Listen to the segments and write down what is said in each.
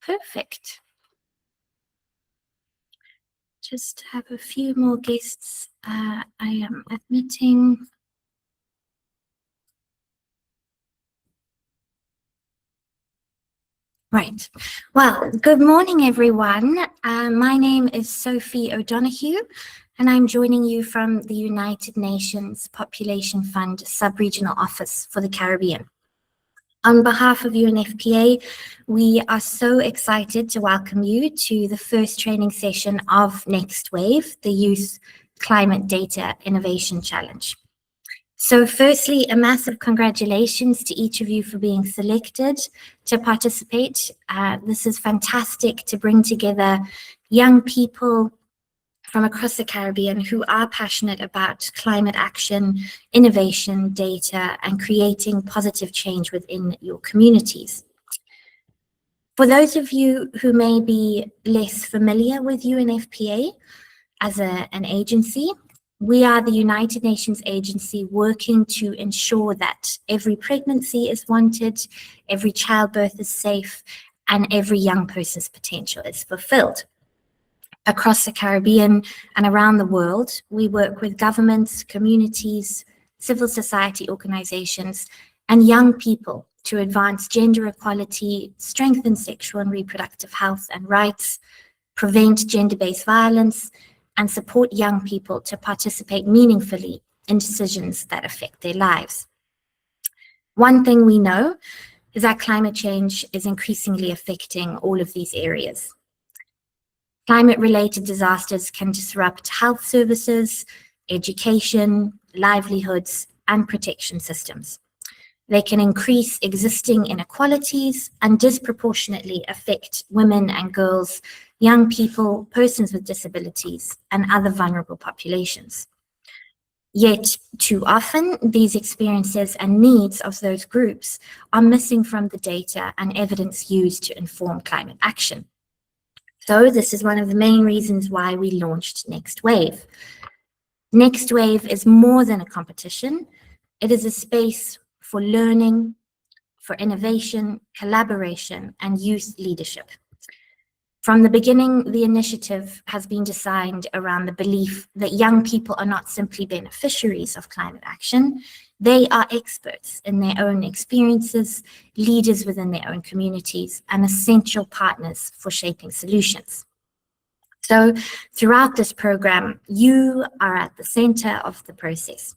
Perfect. Just have a few more guests I am admitting. Right. Well, good morning, everyone. My name is Sophie O'Donoghue, and I'm joining you from the United Nations Population Fund Sub-Regional Office for the Caribbean. On behalf of UNFPA, we are so excited to welcome you to the first training session of NextWave, the Youth Climate Data Innovation Challenge. So firstly, a massive congratulations to each of you for being selected to participate. This is fantastic to bring together young people from across the Caribbean who are passionate about climate action, innovation, data, and creating positive change within your communities. For those of you who may be less familiar with UNFPA as an agency, we are the United Nations agency working to ensure that every pregnancy is wanted, every childbirth is safe, and every young person's potential is fulfilled. Across the Caribbean and around the world, we work with governments, communities, civil society organizations, and young people to advance gender equality, strengthen sexual and reproductive health and rights, prevent gender-based violence, and support young people to participate meaningfully in decisions that affect their lives. One thing we know is that climate change is increasingly affecting all of these areas. Climate-related disasters can disrupt health services, education, livelihoods, and protection systems. They can increase existing inequalities and disproportionately affect women and girls, young people, persons with disabilities, and other vulnerable populations. Yet, too often, these experiences and needs of those groups are missing from the data and evidence used to inform climate action. So this is one of the main reasons why we launched NextWave. NextWave is more than a competition. It is a space for learning, for innovation, collaboration, and youth leadership. From the beginning, the initiative has been designed around the belief that young people are not simply beneficiaries of climate action, they are experts in their own experiences, leaders within their own communities, and essential partners for shaping solutions. So throughout this program, you are at the center of the process.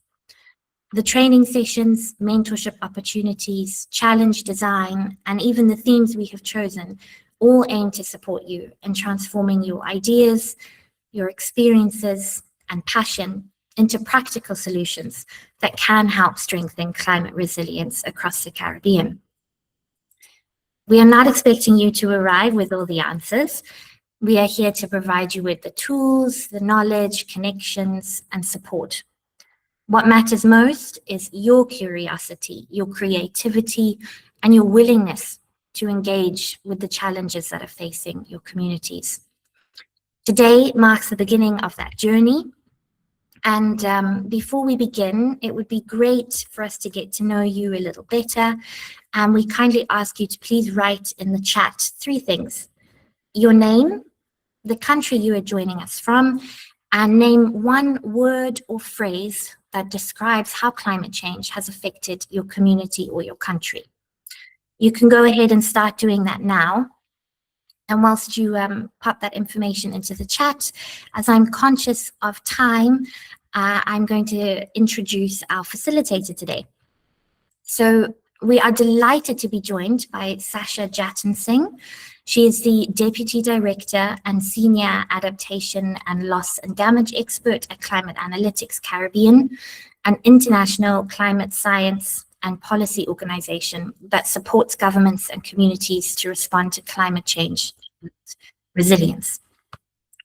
The training sessions, mentorship opportunities, challenge design, and even the themes we have chosen all aim to support you in transforming your ideas, your experiences, and passion into practical solutions that can help strengthen climate resilience across the Caribbean. We are not expecting you to arrive with all the answers. We are here to provide you with the tools, the knowledge, connections, and support. What matters most is your curiosity, your creativity, and your willingness to engage with the challenges that are facing your communities. Today marks the beginning of that journey. And before we begin, it would be great for us to get to know you a little better. And we kindly ask you to please write in the chat 3 things: your name, the country you are joining us from, and name 1 word or phrase that describes how climate change has affected your community or your country. You can go ahead and start doing that now. And whilst you pop that information into the chat, as I'm conscious of time, I'm going to introduce our facilitator today. So we are delighted to be joined by Sasha Jattansingh. She is the Deputy Director and Senior Adaptation and Loss and Damage Expert at Climate Analytics Caribbean, an international climate science and policy organization that supports governments and communities to respond to climate change and resilience.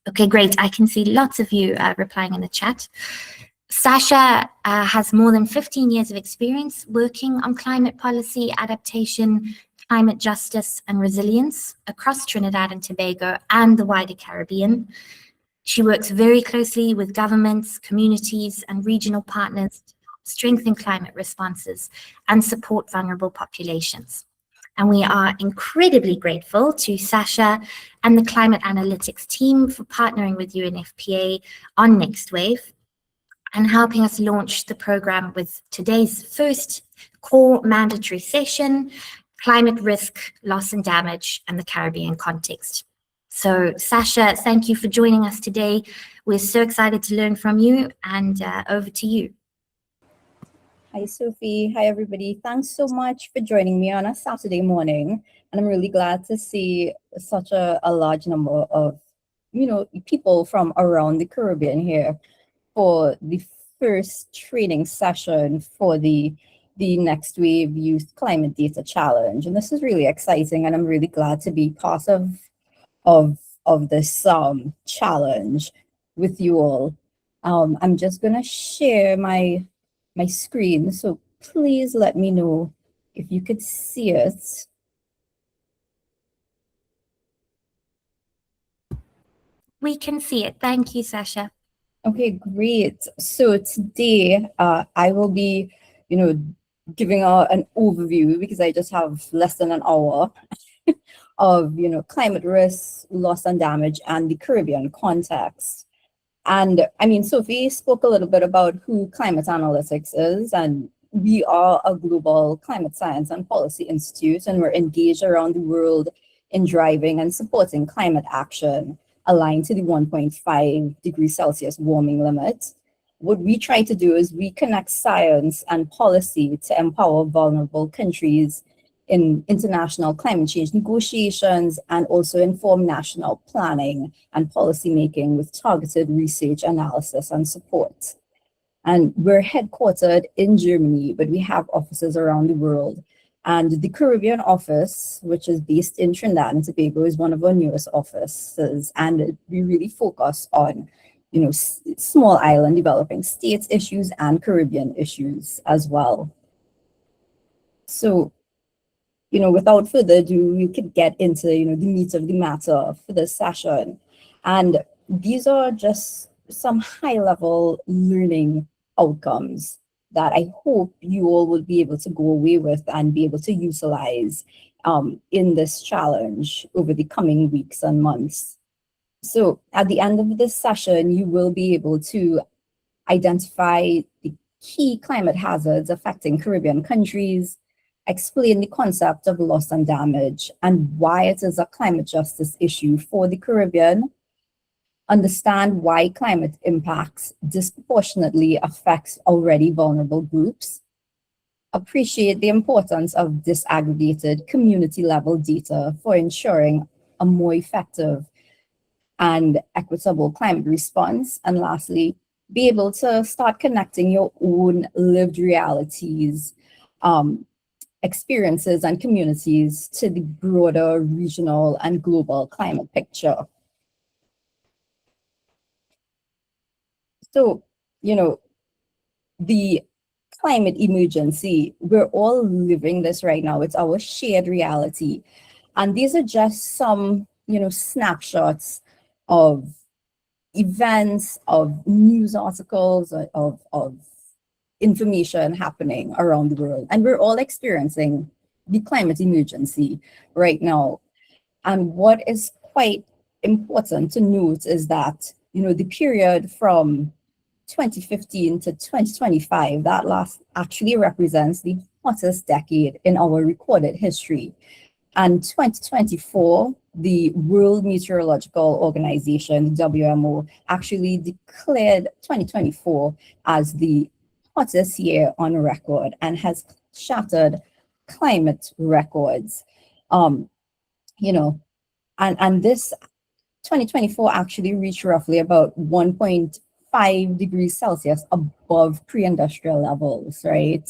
Okay, great. I can see lots of you replying in the chat. Sasha has more than 15 years of experience working on climate policy, adaptation, climate justice, and resilience across Trinidad and Tobago and the wider Caribbean. She works very closely with governments, communities, and regional partners to strengthen climate responses and support vulnerable populations. And we are incredibly grateful to Sasha and the climate analytics team for partnering with UNFPA on NextWave and helping us launch the program with today's first core mandatory session, Climate Risk, Loss and Damage, and the Caribbean Context. So Sasha, thank you for joining us today. We're so excited to learn from you, and over to you. Hi, Sophie. Hi, everybody. Thanks so much for joining me on a Saturday morning. And I'm really glad to see such a large number of, people from around the Caribbean here for the first training session for the NextWave Youth Climate Data Challenge. And this is really exciting, and I'm really glad to be part of this challenge with you all. I'm just gonna share my screen, so please let me know if you could see it. We can see it. Thank you, Sasha. Okay, great. So today I will be, giving an overview, because I just have less than an hour of, climate risks, loss and damage, and the Caribbean context. And I mean, Sophie spoke a little bit about who Climate Analytics is, and we are a global climate science and policy institute, and we're engaged around the world in driving and supporting climate action aligned to the 1.5 degrees Celsius warming limit. What we try to do is we connect science and policy to empower vulnerable countries in international climate change negotiations, and also inform national planning and policymaking with targeted research, analysis, and support. And we're headquartered in Germany, but we have offices around the world. And the Caribbean office, which is based in Trinidad and Tobago, is one of our newest offices. And we really focus on, small island developing states issues and Caribbean issues as well. So, without further ado, we could get into, the meat of the matter for this session. And these are just some high-level learning outcomes that I hope you all will be able to go away with and be able to utilize in this challenge over the coming weeks and months. So at the end of this session, you will be able to identify the key climate hazards affecting Caribbean countries, explain the concept of loss and damage and why it is a climate justice issue for the Caribbean, understand why climate impacts disproportionately affects already vulnerable groups, appreciate the importance of disaggregated community-level data for ensuring a more effective and equitable climate response, and lastly, be able to start connecting your own lived realities, experiences and communities to the broader regional and global climate picture. So, the climate emergency, we're all living this right now. It's our shared reality. And these are just some, snapshots of events, of news articles, of information happening around the world. And we're all experiencing the climate emergency right now. And what is quite important to note is that, the period from 2015 to 2025, that last actually represents the hottest decade in our recorded history. And 2024, the World Meteorological Organization, WMO, actually declared 2024 as the hottest year on record and has shattered climate records. And this 2024 actually reached roughly about 1.5 degrees Celsius above pre-industrial levels, right?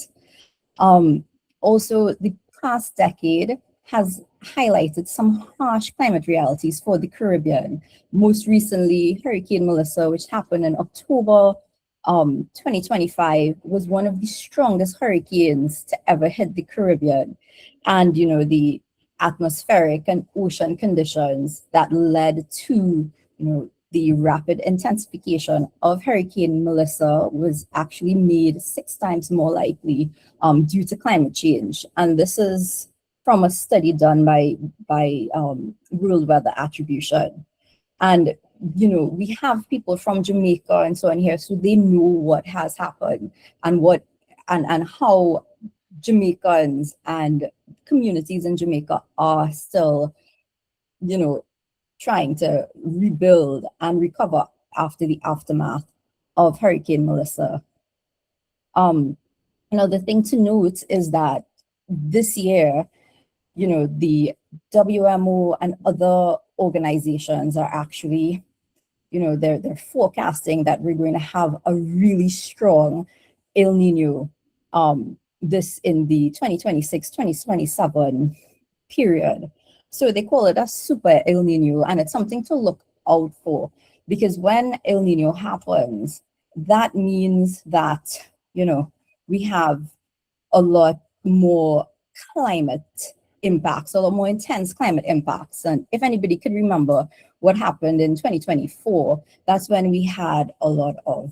Also, the past decade has highlighted some harsh climate realities for the Caribbean. Most recently, Hurricane Melissa, which happened in October 2025, was one of the strongest hurricanes to ever hit the Caribbean. And, the atmospheric and ocean conditions that led to, the rapid intensification of Hurricane Melissa was actually made 6 times more likely due to climate change. And this is from a study done by World Weather Attribution. And we have people from Jamaica and so on here, so they know what has happened and what and how Jamaicans and communities in Jamaica are still, trying to rebuild and recover after the aftermath of Hurricane Melissa. The thing to note is that this year, the WMO and other organizations are actually, they're forecasting that we're going to have a really strong El Nino this in the 2026-2027 period. So they call it a super El Nino, and it's something to look out for, because when El Nino happens, that means that, we have a lot more climate impacts, a lot more intense climate impacts. And if anybody could remember what happened in 2024, that's when we had a lot of,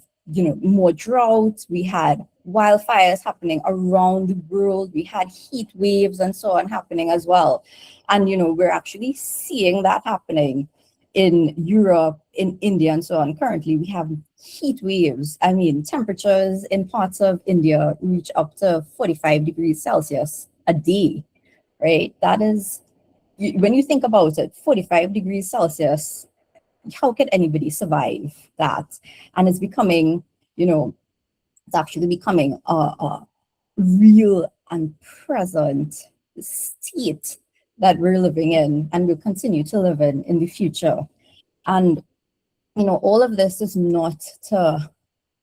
more droughts, we had wildfires happening around the world, we had heat waves and so on happening as well. And, we're actually seeing that happening in Europe, in India, and so on. Currently, we have heat waves. I mean, temperatures in parts of India reach up to 45 degrees Celsius a day, right? That is, when you think about it, 45 degrees Celsius, how can anybody survive that? And it's becoming, it's actually becoming a real and present state that we're living in and will continue to live in the future. And, all of this is not to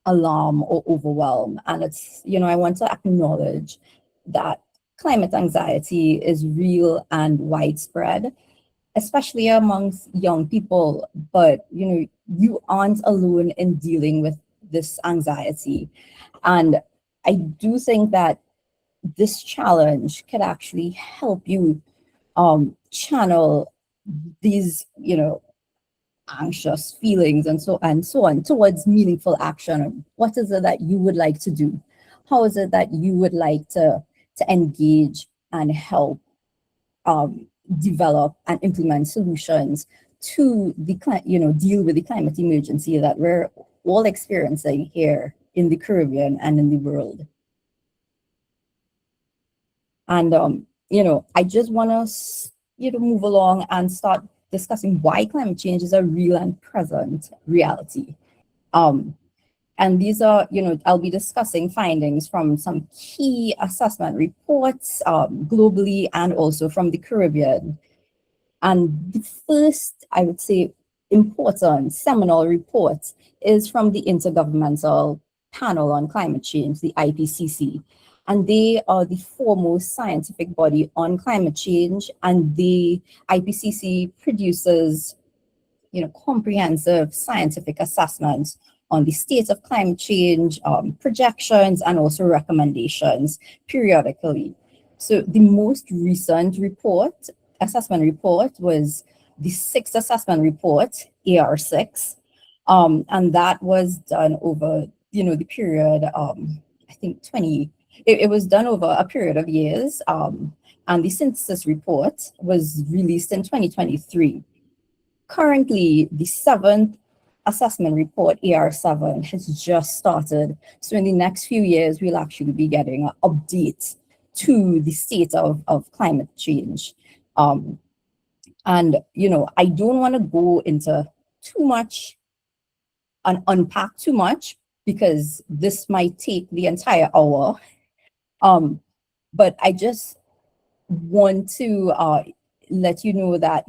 alarm or overwhelm. And it's, I want to acknowledge that climate anxiety is real and widespread, especially amongst young people. But, you aren't alone in dealing with this anxiety. And I do think that this challenge could actually help you channel these, anxious feelings and so on towards meaningful action. What is it that you would like to do? How is it that you would like to engage and help develop and implement solutions to the deal with the climate emergency that we're all experiencing here in the Caribbean and in the world? And I just want to move along and start discussing why climate change is a real and present reality. And these are, I'll be discussing findings from some key assessment reports globally and also from the Caribbean. And the first, I would say, important seminal report is from the Intergovernmental Panel on Climate Change, the IPCC. And they are the foremost scientific body on climate change. And the IPCC produces, comprehensive scientific assessments on the state of climate change, projections, and also recommendations periodically. So the most recent assessment report was the sixth assessment report, AR6. And that was done over, the period, I think it was done over a period of years. And the synthesis report was released in 2023. Currently, the seventh assessment report, AR7, has just started. So in the next few years, we'll actually be getting an update to the state of climate change. And, I don't want to go into too much and unpack too much, because this might take the entire hour. But I just want to let you know that,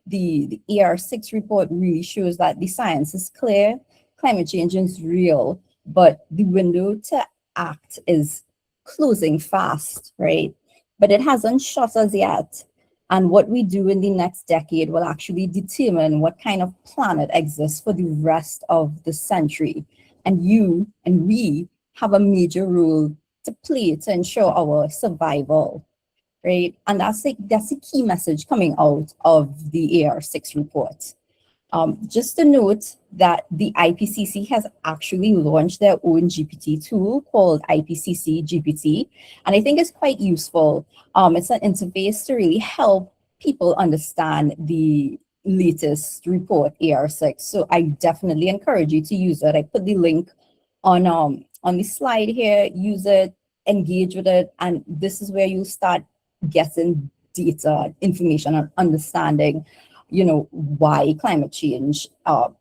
the AR6 report really shows that the science is clear, climate change is real, but the window to act is closing fast, right? But it hasn't shut us yet. And what we do in the next decade will actually determine what kind of planet exists for the rest of the century. And you and we have a major role to play to ensure our survival, right? And that's the key message coming out of the AR6 report. Just to note that the IPCC has actually launched their own GPT tool called IPCC GPT, and I think it's quite useful. It's an interface to really help people understand the latest report, AR6. So I definitely encourage you to use it. I put the link on the slide here. Use it, engage with it, and this is where you start getting data, information, and understanding, why climate change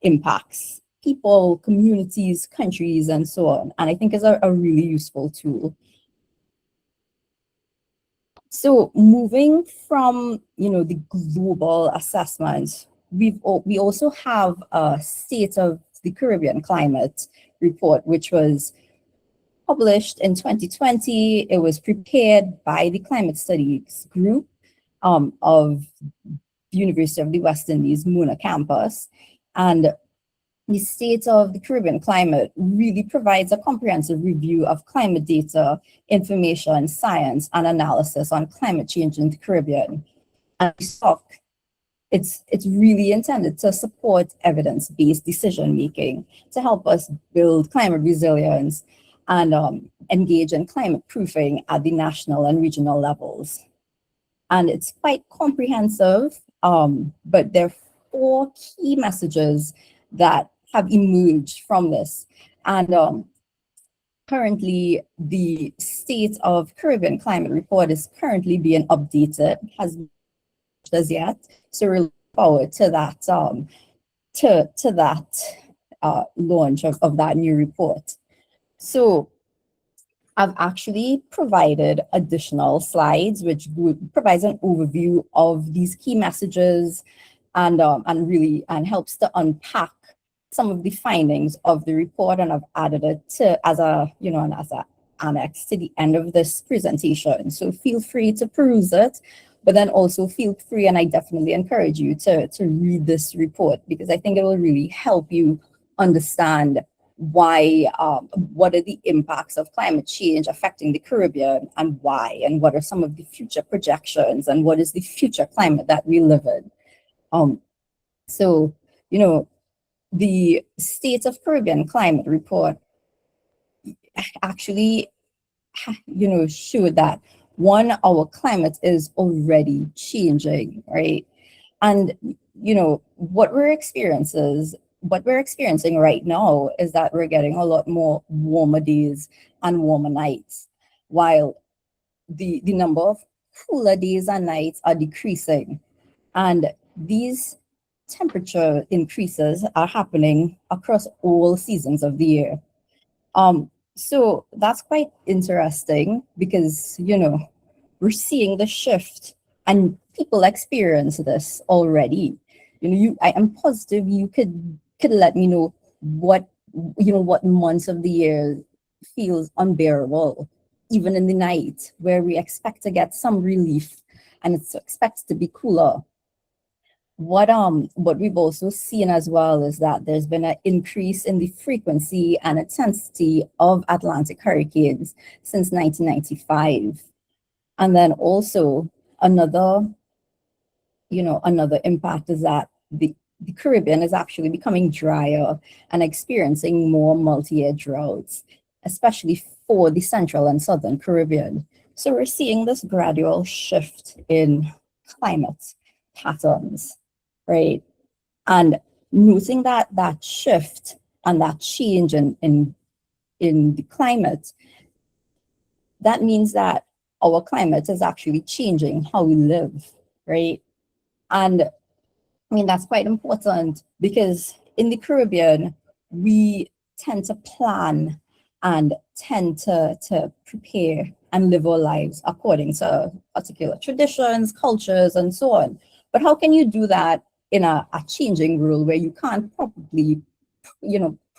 impacts people, communities, countries, and so on. And I think it's a really useful tool. So moving from, the global assessment, we also have a State of the Caribbean Climate report, which was published in 2020. It was prepared by the Climate Studies Group of the University of the West Indies, Mona campus. And the State of the Caribbean Climate really provides a comprehensive review of climate data, information, science, and analysis on climate change in the Caribbean. And it's really intended to support evidence-based decision-making, to help us build climate resilience and engage in climate proofing at the national and regional levels. And it's quite comprehensive, but there are 4 key messages that have emerged from this. And currently, the State of Caribbean Climate Report is currently being updated, has been as yet. So we're looking forward to that, launch of that new report. So I've actually provided additional slides, which provides an overview of these key messages and helps to unpack some of the findings of the report. And I've added it as an annex to the end of this presentation. So feel free to peruse it, but then also feel free, and I definitely encourage you to read this report, because I think it will really help you understand why, what are the impacts of climate change affecting the Caribbean, and why, and what are some of the future projections, and what is the future climate that we live in. So, the State of Caribbean Climate Report actually, showed that, one, our climate is already changing, right? And, what we're experiencing right now is that we're getting a lot more warmer days and warmer nights, while the number of cooler days and nights are decreasing. And these temperature increases are happening across all seasons of the year. So that's quite interesting, because, we're seeing the shift, and people experience this already. I am positive you could let me know what months of the year feels unbearable, even in the night, where we expect to get some relief and it's expected to be cooler. What we've also seen as well is that there's been an increase in the frequency and intensity of Atlantic hurricanes since 1995. And then also another impact is that the Caribbean is actually becoming drier and experiencing more multi-year droughts, especially for the central and southern Caribbean. So we're seeing this gradual shift in climate patterns, right? And noting that shift and that change in the climate, that means that our climate is actually changing how we live, right? And I mean, that's quite important, because in the Caribbean, we tend to plan and tend to prepare and live our lives according to particular traditions, cultures, and so on. But how can you do that in a changing world where you can't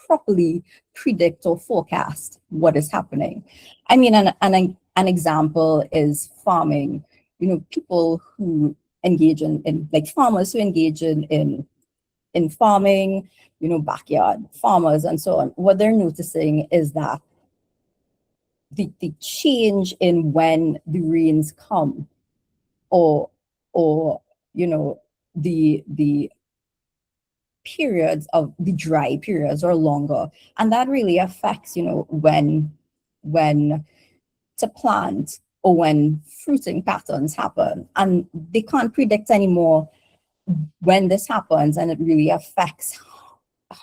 properly predict or forecast what is happening? I mean, an example is farming. People who engage in like farmers who engage in farming, backyard farmers and so on. What they're noticing is that the change in when the rains come, or the periods of the dry periods or longer. And that really affects, when to plant or when fruiting patterns happen. And they can't predict anymore when this happens, and it really affects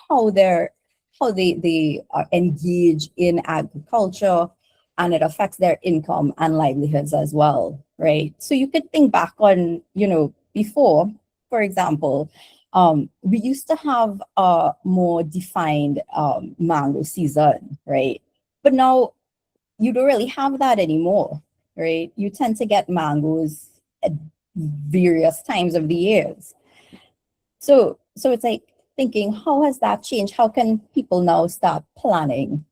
how they engage in agriculture, and it affects their income and livelihoods as well, right? So you could think back on, before, for example, we used to have a more defined mango season, right? But now you don't really have that anymore, right? You tend to get mangoes at various times of the years. So it's like thinking, how has that changed? How can people now start planning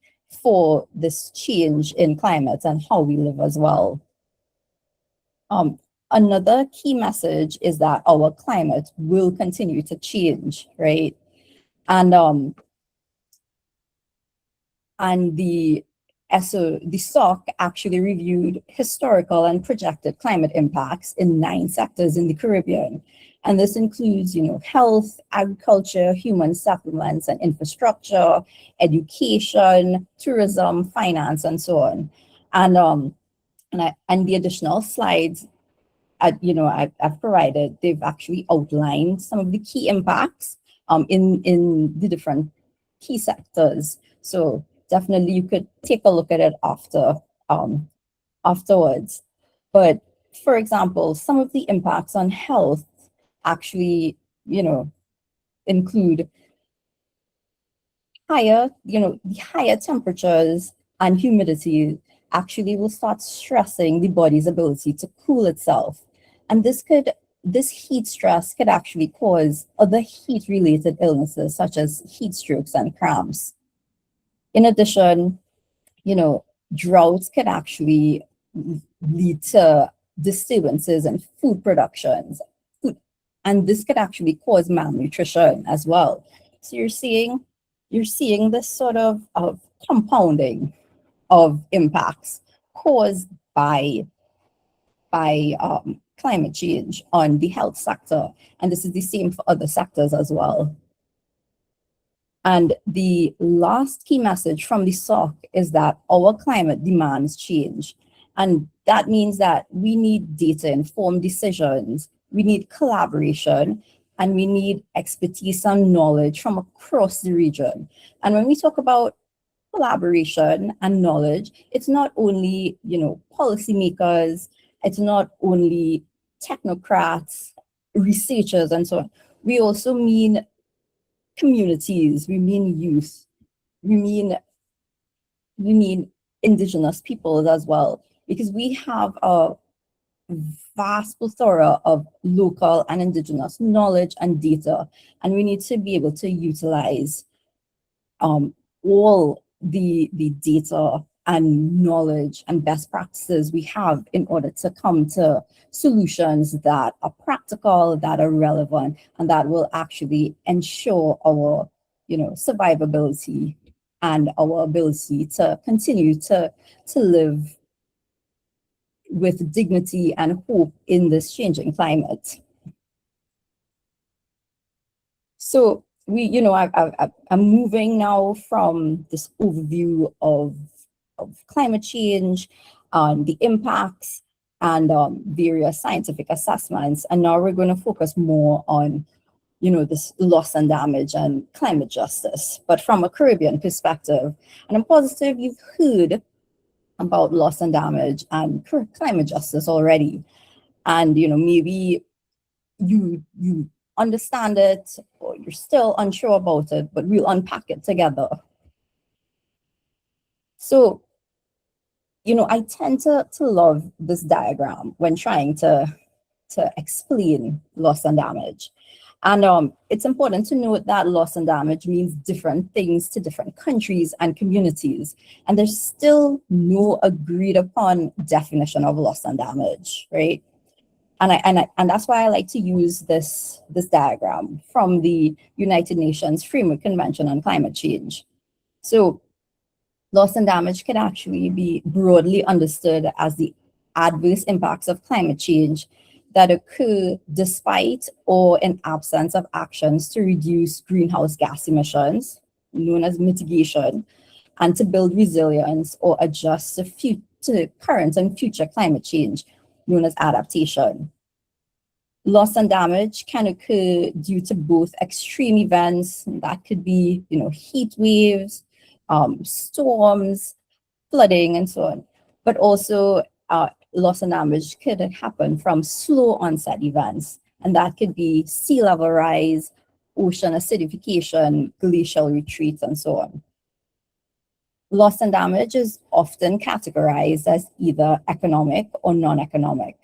for this change in climate and how we live as well? Another key message is that our climate will continue to change, right? And the the SOC actually reviewed historical and projected climate impacts in 9 sectors in the Caribbean. And this includes, health, agriculture, human settlements and infrastructure, education, tourism, finance, and so on. And the additional slides, I've provided, they've actually outlined some of the key impacts in the different key sectors. So definitely you could take a look at it afterwards. But for example, some of the impacts on health actually, include the higher temperatures and humidity actually will start stressing the body's ability to cool itself. And this heat stress could actually cause other heat-related illnesses such as heat strokes and cramps. In addition, droughts could actually lead to disturbances in food productions, and this could actually cause malnutrition as well. So you're seeing this sort of compounding of impacts caused by climate change on the health sector, and this is the same for other sectors as well. And the last key message from the SOC is that our climate demands change. And that means that we need data-informed decisions, we need collaboration, and we need expertise and knowledge from across the region. And when we talk about collaboration and knowledge, it's not only, policymakers, it's not only technocrats, researchers, and so on. We also mean communities, we mean youth, we mean indigenous peoples as well, because we have a vast plethora of local and indigenous knowledge and data, and we need to be able to utilize all the data and knowledge and best practices we have in order to come to solutions that are practical, that are relevant, and that will actually ensure our, survivability and our ability to continue to live with dignity and hope in this changing climate. So I'm moving now from this overview of climate change, the impacts, and various scientific assessments. And now we're going to focus more on, this loss and damage and climate justice, but from a Caribbean perspective. And I'm positive you've heard about loss and damage and climate justice already. And, maybe you understand it, or you're still unsure about it, but we'll unpack it together. So, I tend to love this diagram when trying to explain loss and damage. And it's important to note that loss and damage means different things to different countries and communities. And there's still no agreed upon definition of loss and damage, right? And that's why I like to use this diagram from the United Nations Framework Convention on Climate Change. So loss and damage can actually be broadly understood as the adverse impacts of climate change that occur despite or in absence of actions to reduce greenhouse gas emissions, known as mitigation, and to build resilience or adjust to current and future climate change, known as adaptation. Loss and damage can occur due to both extreme events, that could be, heat waves, storms, flooding, and so on, but also loss and damage could happen from slow onset events, and that could be sea level rise, ocean acidification, glacial retreats, and so on. Loss and damage is often categorized as either economic or non-economic.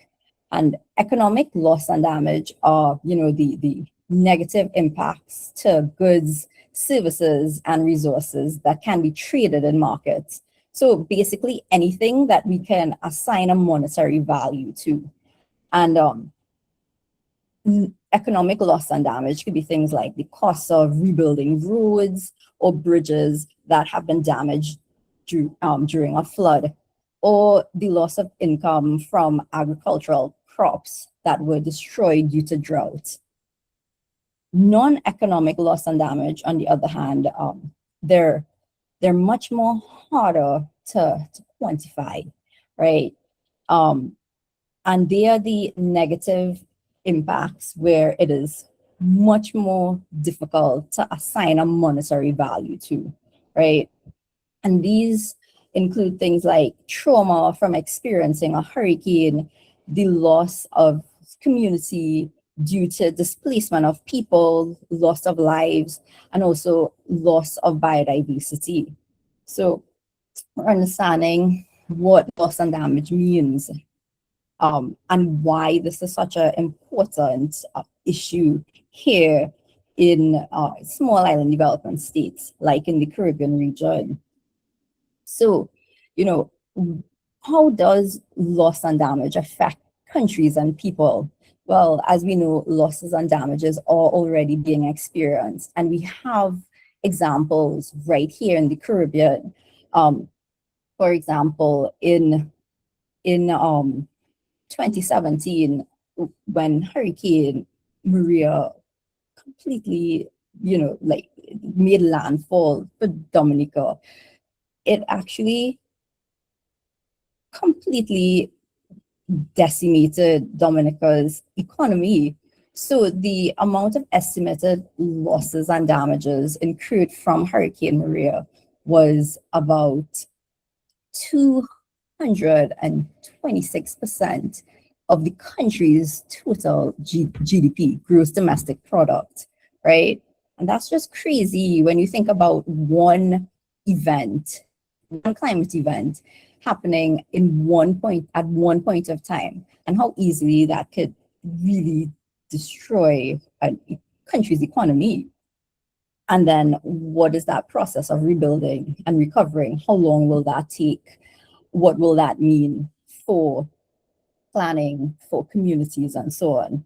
And economic loss and damage are, the negative impacts to goods, services, and resources that can be traded in markets. So basically anything that we can assign a monetary value to. And economic loss and damage could be things like the cost of rebuilding roads or bridges that have been damaged during a flood, or the loss of income from agricultural crops that were destroyed due to drought. Non-economic loss and damage, on the other hand, they're much more harder to quantify, right? And they are the negative impacts where it is much more difficult to assign a monetary value to, right? And these include things like trauma from experiencing a hurricane, the loss of community due to displacement of people, loss of lives, and also loss of biodiversity. So understanding what loss and damage means, and why this is such an important issue here in small island development states like in the Caribbean region. So, how does loss and damage affect countries and people? Well, as we know, losses and damages are already being experienced, and we have examples right here in the Caribbean. For example, in 2017, when Hurricane Maria completely, made landfall for Dominica, it actually completely decimated Dominica's economy. So the amount of estimated losses and damages incurred from Hurricane Maria was about 226% of the country's total GDP, gross domestic product, right? And that's just crazy when you think about one climate event happening at one point of time, and how easily that could really destroy a country's economy. And then what is that process of rebuilding and recovering? How long will that take? What will that mean for planning, for communities, and so on?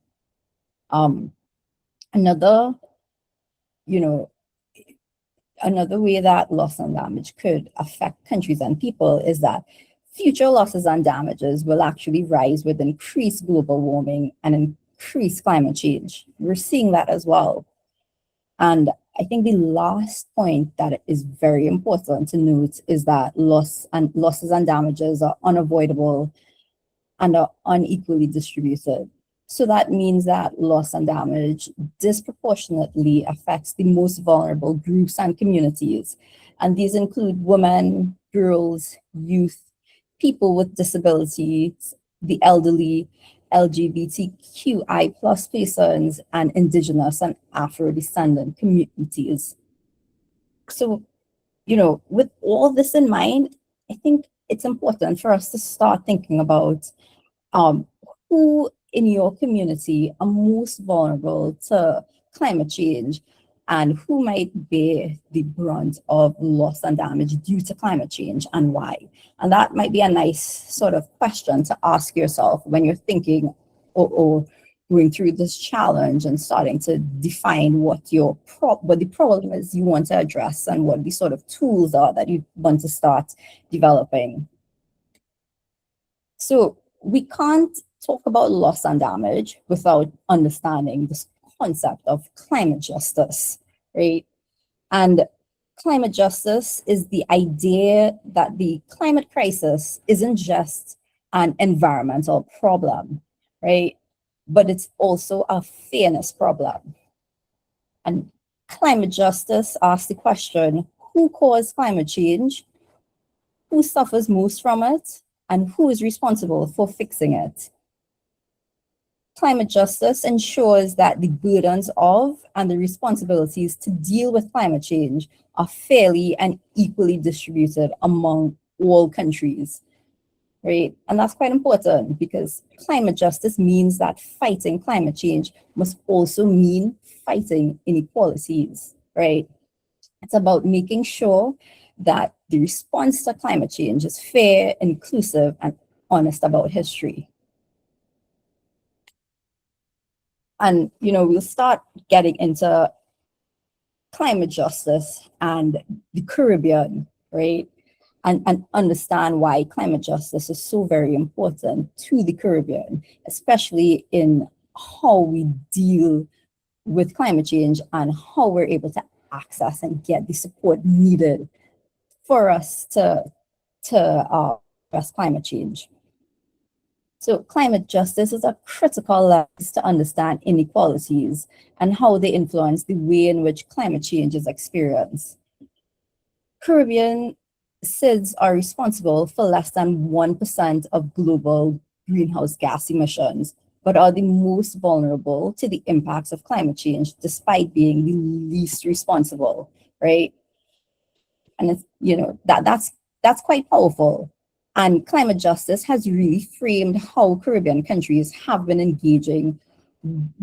Another way that loss and damage could affect countries and people is that future losses and damages will actually rise with increased global warming and increased climate change. We're seeing that as well. And I think the last point that is very important to note is that losses and damages are unavoidable and are unequally distributed. So that means that loss and damage disproportionately affects the most vulnerable groups and communities. And these include women, girls, youth, people with disabilities, the elderly, LGBTQI plus persons, and Indigenous and Afro-descendant communities. So, with all this in mind, I think it's important for us to start thinking about who in your community are most vulnerable to climate change and who might bear the brunt of loss and damage due to climate change and why. And that might be a nice sort of question to ask yourself when you're thinking or going through this challenge and starting to define what the problem is you want to address and what the sort of tools are that you want to start developing. So we can't talk about loss and damage without understanding this concept of climate justice, right? And climate justice is the idea that the climate crisis isn't just an environmental problem, right? But it's also a fairness problem. And climate justice asks the question, who caused climate change? Who suffers most from it? And who is responsible for fixing it? Climate justice ensures that the burdens of and the responsibilities to deal with climate change are fairly and equally distributed among all countries, right? And that's quite important because climate justice means that fighting climate change must also mean fighting inequalities, right? It's about making sure that the response to climate change is fair, inclusive, and honest about history. And, we'll start getting into climate justice and the Caribbean, right? And understand why climate justice is so very important to the Caribbean, especially in how we deal with climate change and how we're able to access and get the support needed for us to address climate change. So climate justice is a critical lens to understand inequalities and how they influence the way in which climate change is experienced. Caribbean SIDS are responsible for less than 1% of global greenhouse gas emissions, but are the most vulnerable to the impacts of climate change despite being the least responsible, right? And it's, that's quite powerful. And climate justice has really framed how Caribbean countries have been engaging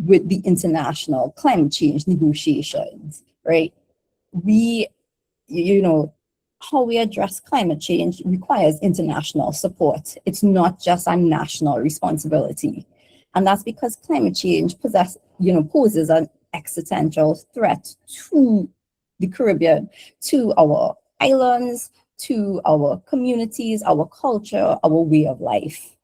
with the international climate change negotiations, right? We, how we address climate change requires international support. It's not just a national responsibility. And that's because climate change poses an existential threat to the Caribbean, to our islands, to our communities, our culture, our way of life.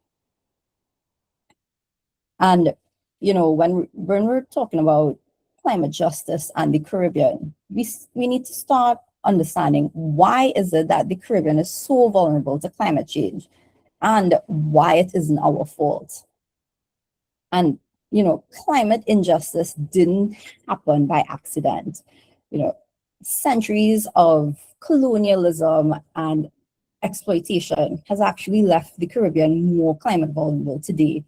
And, when we're talking about climate justice and the Caribbean, we need to start understanding why is it that the Caribbean is so vulnerable to climate change and why it isn't our fault. And, climate injustice didn't happen by accident. Centuries of colonialism and exploitation has actually left the Caribbean more climate vulnerable today.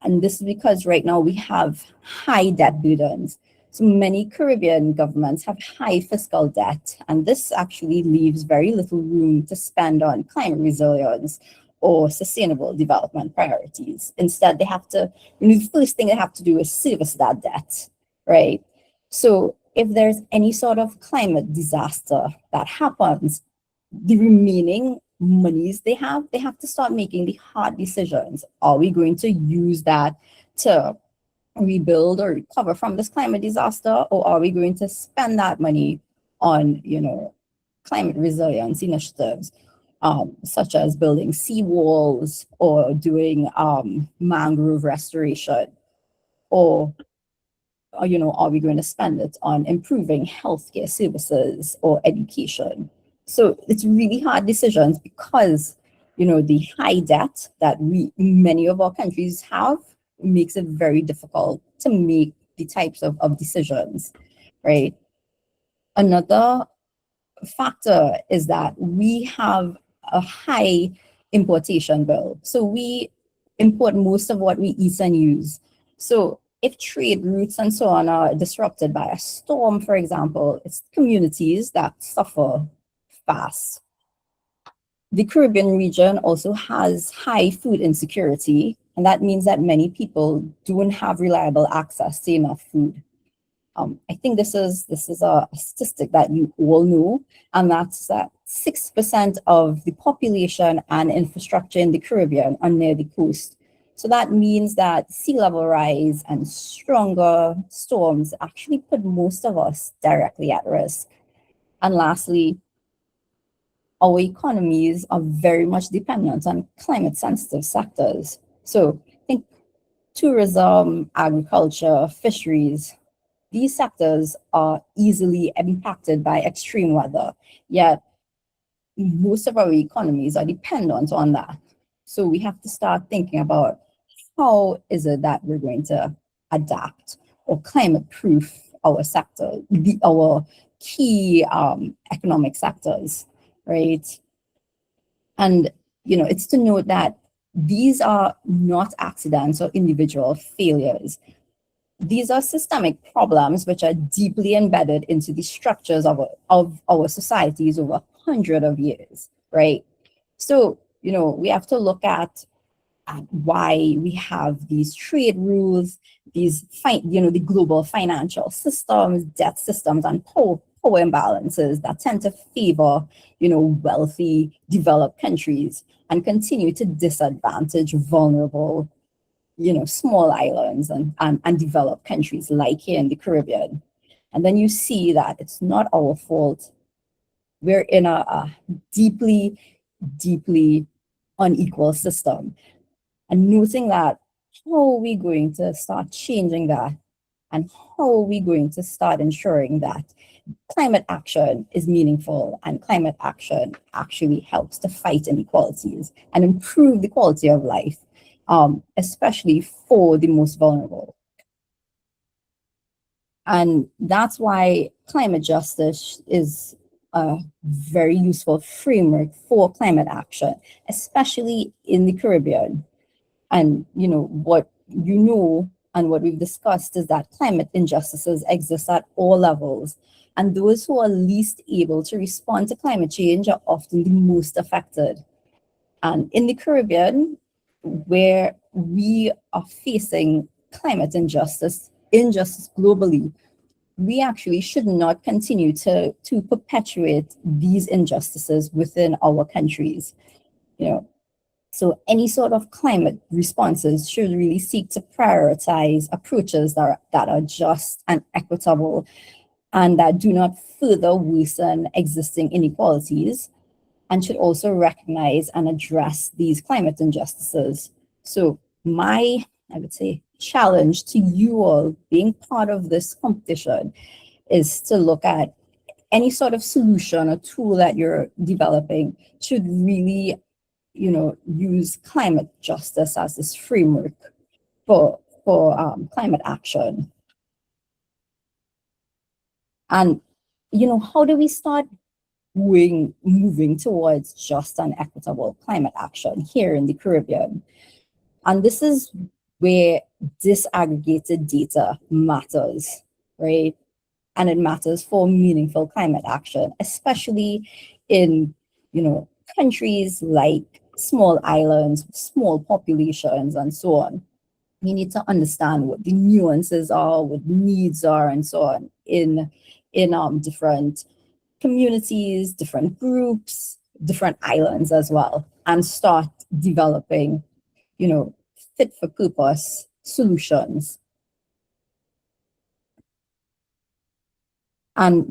And this is because right now we have high debt burdens. So many Caribbean governments have high fiscal debt, and this actually leaves very little room to spend on climate resilience or sustainable development priorities. Instead, they have to, the first thing they have to do is service that debt, right? So if there's any sort of climate disaster that happens, the remaining monies they have to start making the hard decisions. Are we going to use that to rebuild or recover from this climate disaster, or are we going to spend that money on, climate resilience initiatives, such as building seawalls or doing mangrove restoration, or are we going to spend it on improving healthcare services or education? So it's really hard decisions because, the high debt that many of our countries have makes it very difficult to make the types of decisions, right? Another factor is that we have a high importation bill. So we import most of what we eat and use. So if trade routes and so on are disrupted by a storm, for example, it's communities that suffer fast. The Caribbean region also has high food insecurity, and that means that many people don't have reliable access to enough food. I think this is a statistic that you all know, and that's that 6% of the population and infrastructure in the Caribbean are near the coast. So that means that sea level rise and stronger storms actually put most of us directly at risk. And lastly, our economies are very much dependent on climate sensitive sectors. So think tourism, agriculture, fisheries, these sectors are easily impacted by extreme weather, yet most of our economies are dependent on that. So we have to start thinking about how is it that we're going to adapt or climate proof our sector, our key economic sectors, right? And it's to note that these are not accidents or individual failures. These are systemic problems which are deeply embedded into the structures of our societies over hundreds of years, right? So, we have to look at why we have these trade rules, the global financial systems, debt systems, and power imbalances that tend to favor, wealthy, developed countries and continue to disadvantage vulnerable, small islands and developed countries like here in the Caribbean. And then you see that it's not our fault. We're in a deeply, deeply unequal system. And noting that, how are we going to start changing that? And how are we going to start ensuring that climate action is meaningful and climate action actually helps to fight inequalities and improve the quality of life, especially for the most vulnerable? And that's why climate justice is a very useful framework for climate action, especially in the Caribbean. And and what we've discussed is that climate injustices exist at all levels. And those who are least able to respond to climate change are often the most affected. And in the Caribbean, where we are facing climate injustice globally, we actually should not continue to perpetuate these injustices within our countries. So any sort of climate responses should really seek to prioritize approaches that are just and equitable and that do not further worsen existing inequalities, and should also recognize and address these climate injustices. So I would say, challenge to you all being part of this competition is to look at any sort of solution or tool that you're developing should really use climate justice as this framework for climate action. And how do we start moving towards just and equitable climate action here in the Caribbean? And this is where disaggregated data matters, right? And it matters for meaningful climate action, especially in countries like small islands, small populations, and so on. You need to understand what the nuances are, what the needs are, and so on in different communities, different groups, different islands as well, and start developing, fit for purpose solutions. And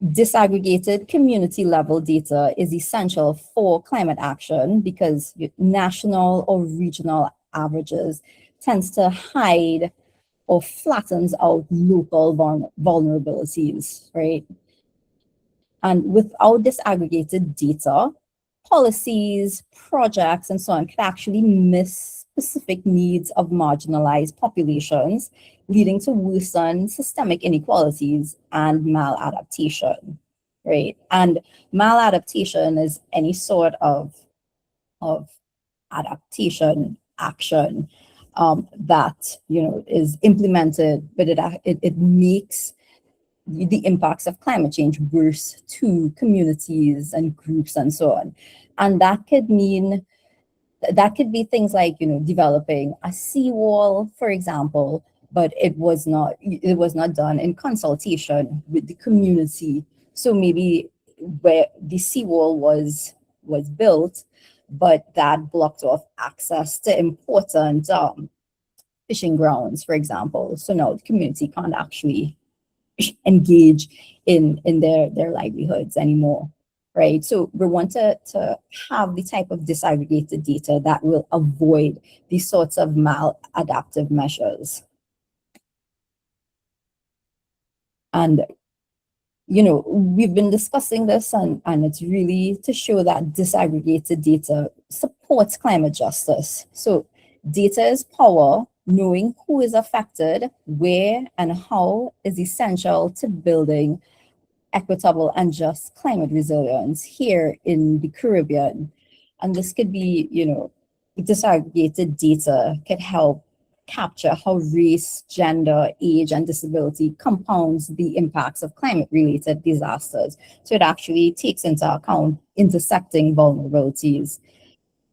disaggregated community level data is essential for climate action because national or regional averages tends to hide or flattens out local vulnerabilities, right? And without disaggregated data, policies, projects, and so on could actually miss specific needs of marginalized populations, leading to worsened systemic inequalities and maladaptation, right? And maladaptation is any sort of adaptation action that is implemented, but it makes the impacts of climate change worse to communities and groups and so on. And that could be things like developing a seawall, for example, but it was not done in consultation with the community. So maybe where the seawall was built, but that blocked off access to important fishing grounds, for example. So now the community can't actually engage in their livelihoods anymore. right? So we want to have the type of disaggregated data that will avoid these sorts of maladaptive measures. And we've been discussing this, and it's really to show that disaggregated data supports climate justice. So data is power. Knowing who is affected, where, and how is essential to building equitable and just climate resilience here in the Caribbean. And this could be, disaggregated data could help capture how race, gender, age, and disability compounds the impacts of climate-related disasters. So it actually takes into account intersecting vulnerabilities.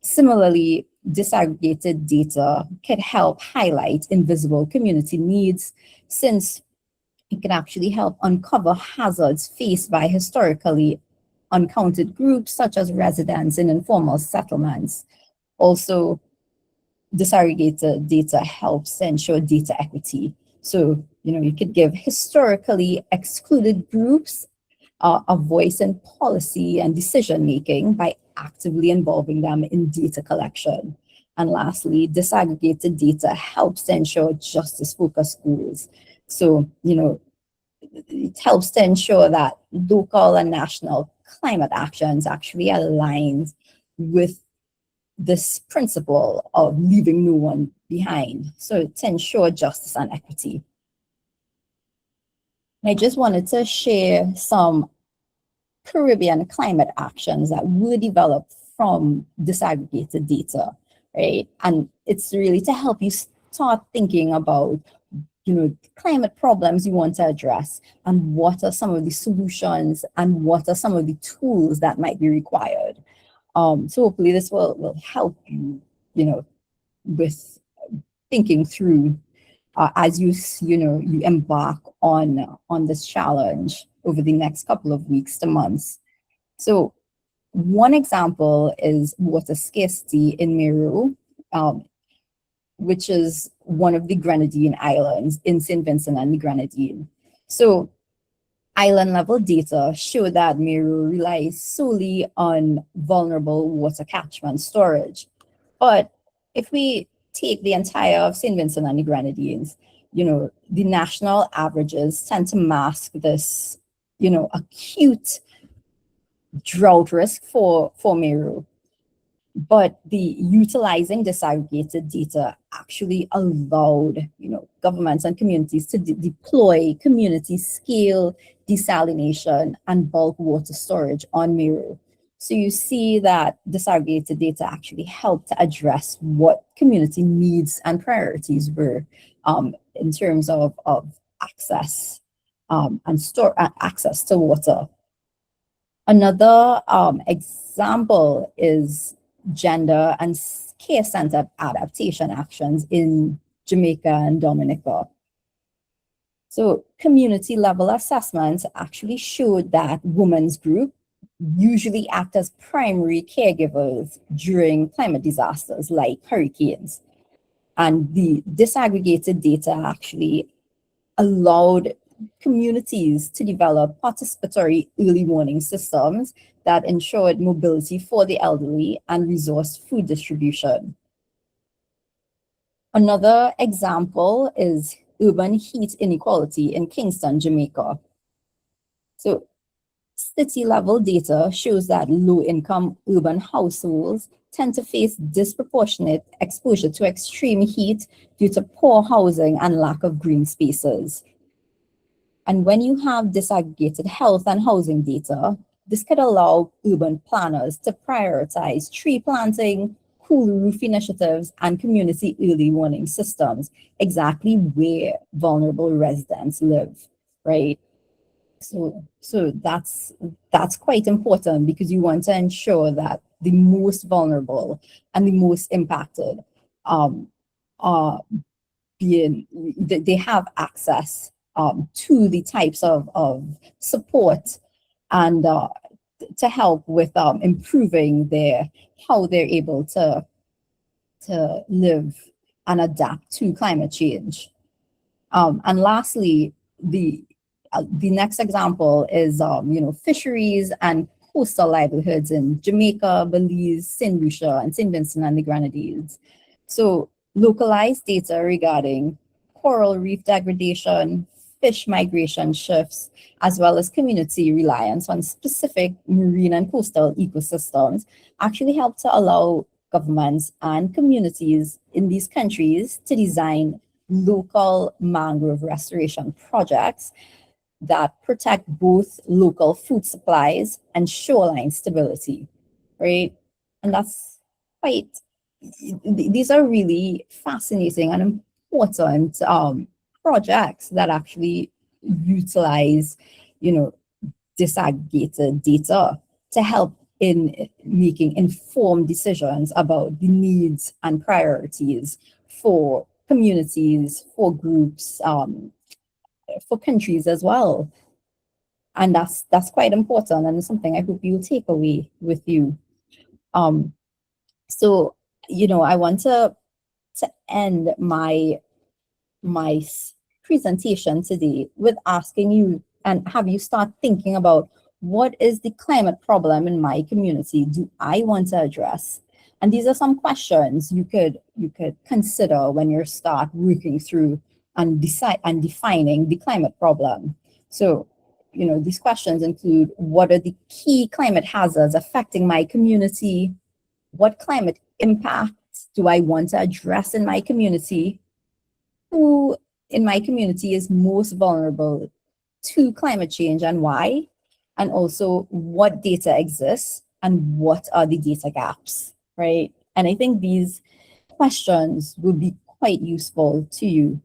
Similarly, disaggregated data could help highlight invisible community needs, since it can actually help uncover hazards faced by historically uncounted groups, such as residents in informal settlements. Also, disaggregated data helps ensure data equity. So, you could give historically excluded groups a voice in policy and decision making by actively involving them in data collection. And lastly, disaggregated data helps ensure justice-focused goals. So, it helps to ensure that local and national climate actions actually align with this principle of leaving no one behind. So to ensure justice and equity. And I just wanted to share some Caribbean climate actions that were developed from disaggregated data, right? And it's really to help you start thinking about climate problems you want to address, and what are some of the solutions, and what are some of the tools that might be required. So hopefully this will help you, with thinking through as you embark on this challenge over the next couple of weeks to months. So one example is water scarcity in Meru, which is one of the Grenadine islands in St. Vincent and the Grenadine. So island level data show that Meru relies solely on vulnerable water catchment storage. But if we take the entire of St. Vincent and the Grenadines, the national averages tend to mask this, acute drought risk for Meru. But the utilizing disaggregated data actually allowed, governments and communities to deploy community scale desalination and bulk water storage on Meru. So you see that disaggregated data actually helped to address what community needs and priorities were in terms of access and access to water. Another example is gender and care-centered adaptation actions in Jamaica and Dominica. So community level assessments actually showed that women's group usually act as primary caregivers during climate disasters like hurricanes. And the disaggregated data actually allowed communities to develop participatory early warning systems that ensured mobility for the elderly and resource food distribution. Another example is urban heat inequality in Kingston, Jamaica. So city level data shows that low income urban households tend to face disproportionate exposure to extreme heat due to poor housing and lack of green spaces. And when you have disaggregated health and housing data, this could allow urban planners to prioritize tree planting, cool roof initiatives, and community early warning systems, exactly where vulnerable residents live, right? So that's quite important, because you want to ensure that the most vulnerable and the most impacted are they have access to the types of support and to help with improving how they're able to live and adapt to climate change. And lastly, the next example is fisheries and coastal livelihoods in Jamaica, Belize, St. Lucia, and St. Vincent and the Grenadines. So localized data regarding coral reef degradation, fish migration shifts, as well as community reliance on specific marine and coastal ecosystems actually help to allow governments and communities in these countries to design local mangrove restoration projects that protect both local food supplies and shoreline stability, right? And that's quite, these are really fascinating and important projects that actually utilize, disaggregated data to help in making informed decisions about the needs and priorities for communities, for groups, for countries as well. And that's quite important, and it's something I hope you'll take away with you. So I want to end my presentation today with asking you and have you start thinking about, what is the climate problem in my community do I want to address? And these are some questions you could consider when you start working through and defining the climate problem. So these questions include: what are the key climate hazards affecting my community? What climate impacts do I want to address in my community? Who in my community is most vulnerable to climate change and why? And also, what data exists and what are the data gaps, right? And I think these questions will be quite useful to you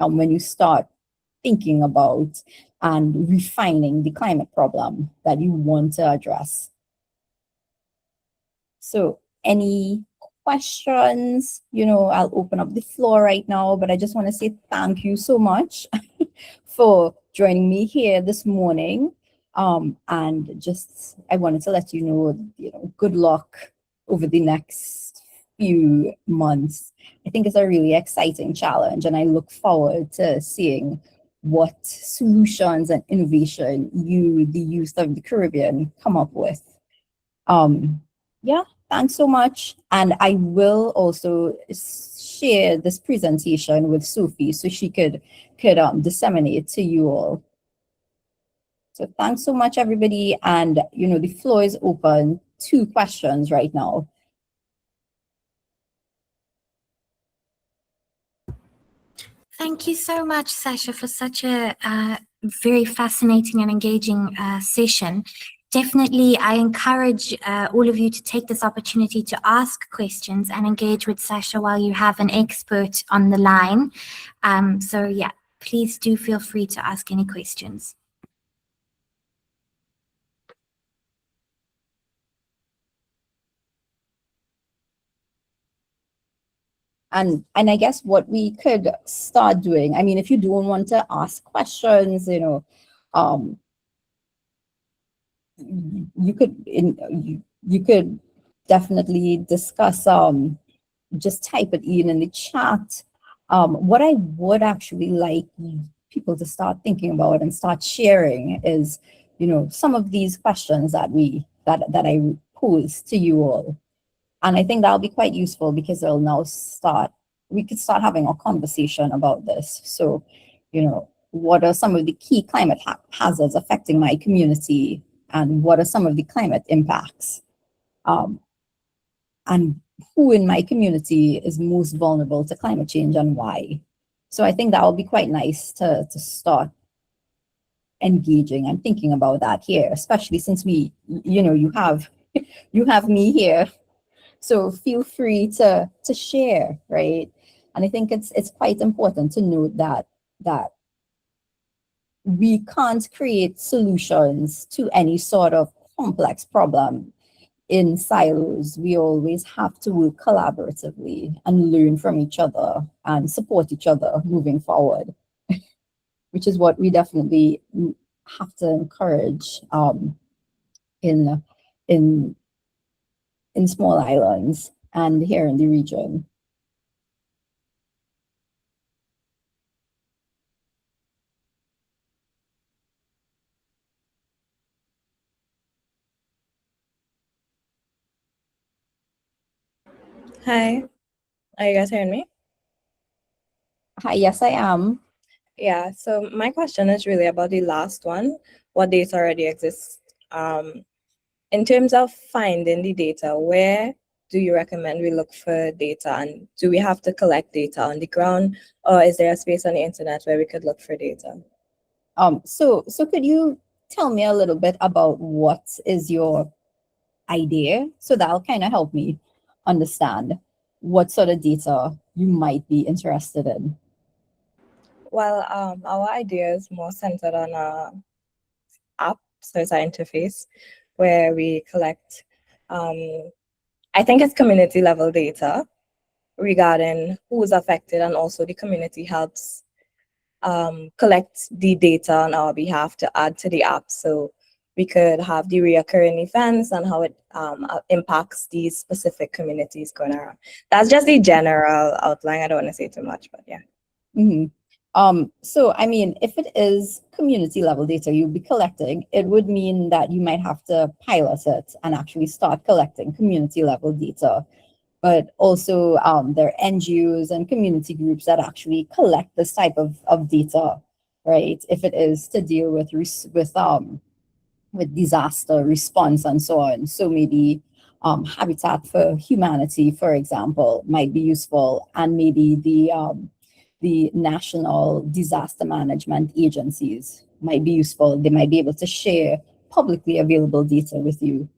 when you start thinking about and refining the climate problem that you want to address. So any questions? I'll open up the floor right now, but I just want to say thank you so much for joining me here this morning. And just, I wanted to let you know, good luck over the next few months. I think it's a really exciting challenge, and I look forward to seeing what solutions and innovation the youth of the Caribbean, come up with. Yeah, thanks so much. And I will also share this presentation with Sophie so she could disseminate to you all. So thanks so much, everybody. And the floor is open to questions right now. Thank you so much, Sasha, for such a very fascinating and engaging session. Definitely, I encourage all of you to take this opportunity to ask questions and engage with Sasha while you have an expert on the line. So yeah, please do feel free to ask any questions. And I guess what we could start doing, I mean, if you don't want to ask questions, you could definitely discuss, just type it in the chat. What I would actually like people to start thinking about and start sharing is, some of these questions that I pose to you all. And I think that'll be quite useful because it'll now we could start having a conversation about this. So, what are some of the key climate hazards affecting my community? And what are some of the climate impacts? And who in my community is most vulnerable to climate change and why? So I think that will be quite nice to start engaging and thinking about that here, especially since you have me here. So feel free to share, right? And I think it's quite important to note that we can't create solutions to any sort of complex problem in silos. We always have to work collaboratively and learn from each other and support each other moving forward, which is what we definitely have to encourage in small islands and here in the region. Hi, are you guys hearing me? Hi, yes, I am. Yeah, so my question is really about the last one. What data already exists? Um, in terms of finding the data, where do you recommend we look for data? And do we have to collect data on the ground, or is there a space on the internet where we could look for data? So could you tell me a little bit about what is your idea? So that'll kind of help me understand what sort of data you might be interested in. Well, our idea is more centered on a app, so it's our interface where we collect, um, I think it's community level data regarding who's affected, and also the community helps collect the data on our behalf to add to the app, so we could have the reoccurring events and how it impacts these specific communities going around. That's just the general outline. I don't want to say too much, but yeah. Mhm. So I mean, if it is community level data you'll be collecting, it would mean that you might have to pilot it and actually start collecting community level data. But also, there are NGOs and community groups that actually collect this type of data, right? If it is to deal with with disaster response and so on. So maybe Habitat for Humanity, for example, might be useful, and maybe the national disaster management agencies might be useful. They might be able to share publicly available data with you.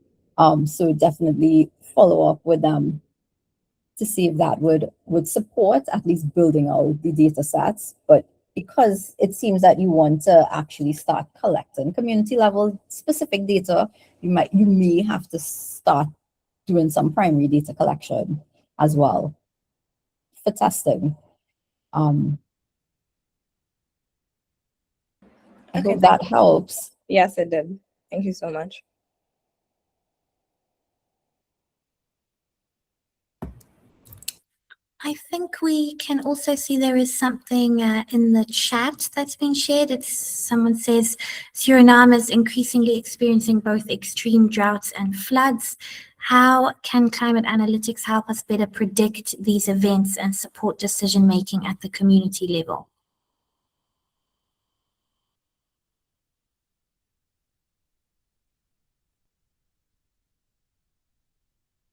So definitely follow up with them to see if that would support at least building out the data sets. But because it seems that you want to actually start collecting community level specific data, you may have to start doing some primary data collection as well for testing. Um, I Okay, hope thank that you. helps. Yes, it did. Thank you so much. I think we can also see there is something in the chat that's been shared. It's someone says Suriname is increasingly experiencing both extreme droughts and floods. How can climate analytics help us better predict these events and support decision making at the community level?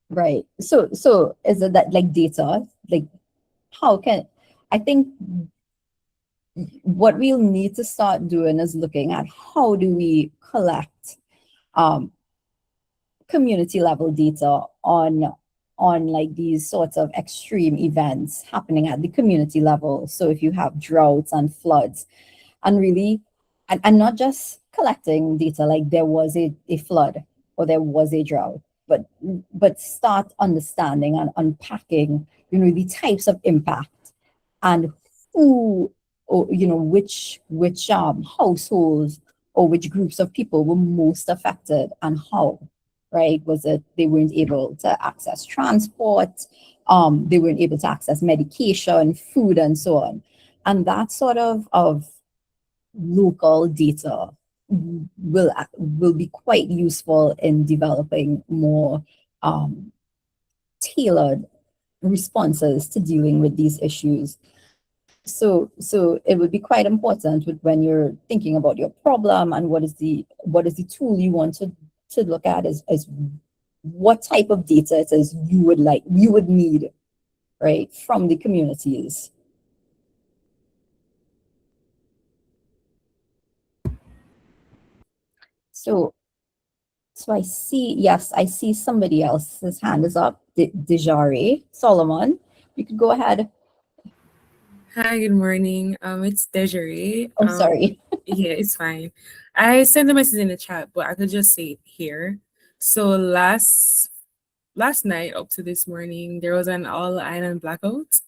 Right. So is it that like data, like how can I think what we'll need to start doing is looking at how do we collect um, community level data on like these sorts of extreme events happening at the community level. So if you have droughts and floods, and really, and not just collecting data like there was a flood or there was a drought, but start understanding and unpacking, the types of impact and who, or which households or which groups of people were most affected and how, right? Was it they weren't able to access transport, they weren't able to access medication, food, and so on. And that sort of local data will be quite useful in developing more tailored responses to dealing with these issues. So it would be quite important when you're thinking about your problem and what is the tool you want to look at is what type of data it is you would need, right, from the communities. So so I see somebody else's hand is up. Dejari Solomon, you could go ahead. Hi, good morning. It's Desiree. Oh, sorry. Yeah, it's fine. I sent a message in the chat, but I could just say it here. So last night up to this morning, there was an all island blackout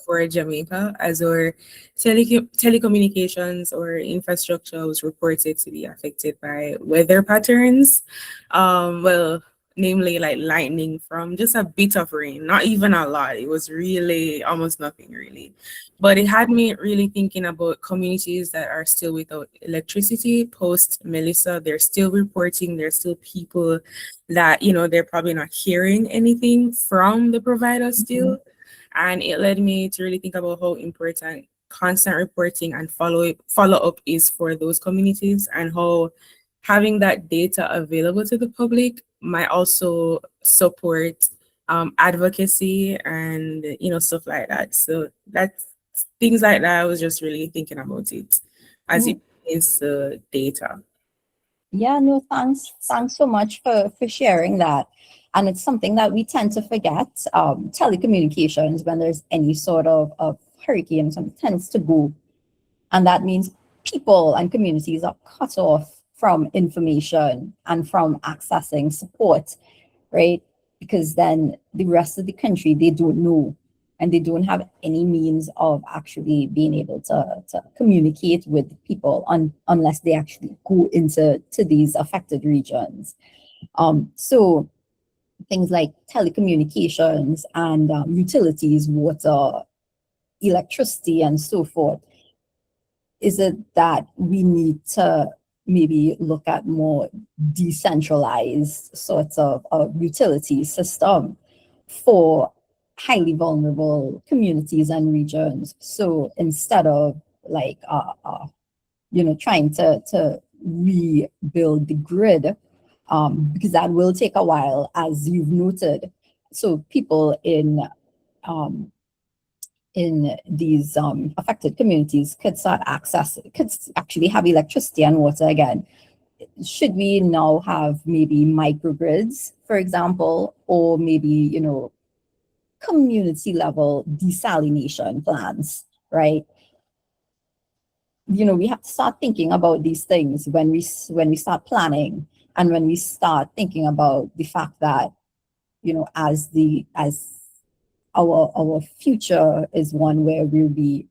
for Jamaica, as our telecommunications or infrastructure was reported to be affected by weather patterns. Well, namely like lightning from just a bit of rain, not even a lot. It was really almost nothing really. But it had me really thinking about communities that are still without electricity post Melissa. They're still reporting, there's still people that, they're probably not hearing anything from the provider still. And it led me to really think about how important constant reporting and follow up is for those communities, and how having that data available to the public might also support advocacy and stuff like that. So that's things like that. I was just really thinking about it as it is data. Yeah, no, thanks. Thanks so much for sharing that. And it's something that we tend to forget. Telecommunications, when there's any sort of hurricane, something tends to go. And that means people and communities are cut off from information and from accessing support, right? Because then the rest of the country, they don't know, and they don't have any means of actually being able to communicate with people unless they actually go into these affected regions. So things like telecommunications and utilities, water, electricity, and so forth. Is it that we need to maybe look at more decentralized sorts of utility system for highly vulnerable communities and regions? So instead of like trying to rebuild the grid, because that will take a while, as you've noted. So people in these affected communities could actually have electricity and water again. Should we now have maybe microgrids, for example, or maybe, community level desalination plants, right? We have to start thinking about these things when we start planning, and when we start thinking about the fact that, as our future is one where we'll be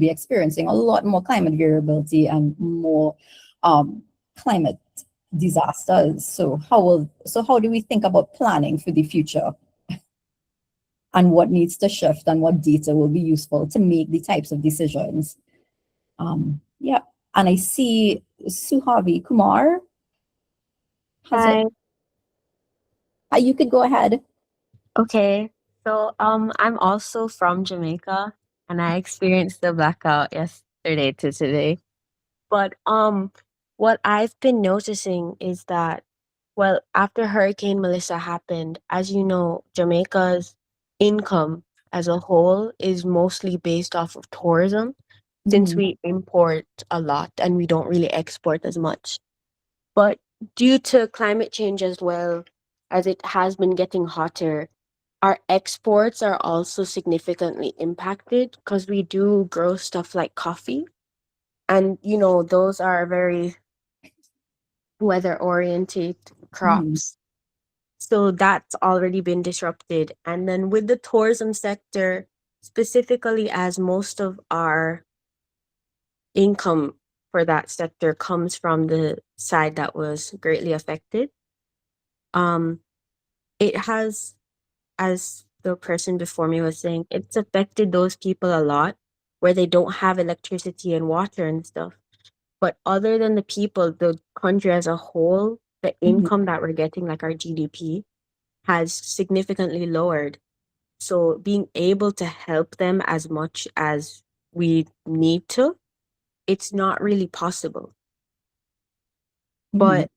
experiencing a lot more climate variability and more climate disasters. So how do we think about planning for the future, and what needs to shift, and what data will be useful to make the types of decisions? Yeah, and I see Suhavi Kumar. Hi. You could go ahead. Okay. So I'm also from Jamaica, and I experienced the blackout yesterday to today. But what I've been noticing is that, well, after Hurricane Melissa happened, as you know, Jamaica's income as a whole is mostly based off of tourism, since we import a lot and we don't really export as much. But due to climate change as well, as it has been getting hotter, our exports are also significantly impacted because we do grow stuff like coffee. And, those are very weather oriented crops. So that's already been disrupted. And then with the tourism sector, specifically, as most of our income for that sector comes from the side that was greatly affected, it has, as the person before me was saying, it's affected those people a lot where they don't have electricity and water and stuff. But other than the people, the country as a whole, the income that we're getting, like our GDP, has significantly lowered. So being able to help them as much as we need to, it's not really possible. But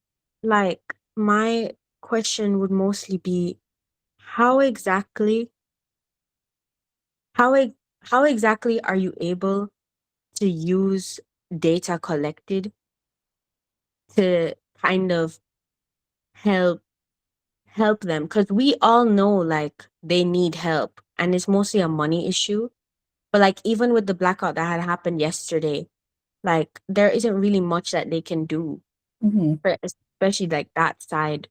like, my question would mostly be, how exactly how exactly are you able to use data collected to kind of help them? Because we all know, like, they need help, and it's mostly a money issue. But like, even with the blackout that had happened yesterday, like, there isn't really much that they can do, for especially like that side.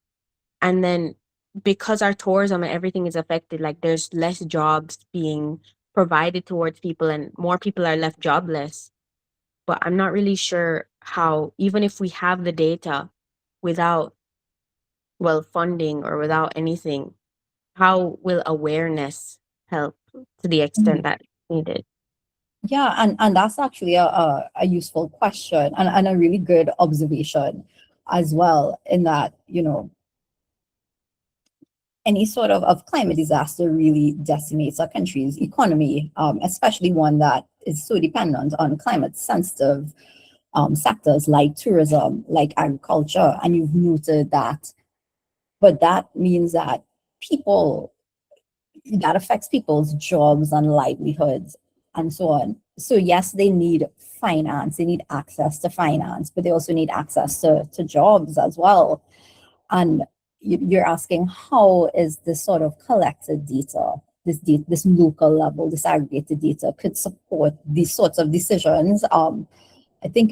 And then because our tourism and everything is affected, like, there's less jobs being provided towards people, and more people are left jobless. But I'm not really sure how, even if we have the data, without well, funding or without anything, how will awareness help to the extent that needed? Yeah, and that's actually a useful question and a really good observation as well, in that, any sort of climate disaster really decimates a country's economy, especially one that is so dependent on climate sensitive sectors like tourism, like agriculture. And you've noted that, but that means that that affects people's jobs and livelihoods and so on. So yes, they need finance, they need access to finance, but they also need access to jobs as well. And you're asking, how is this sort of collected data, this local level, this aggregated data, could support these sorts of decisions? I think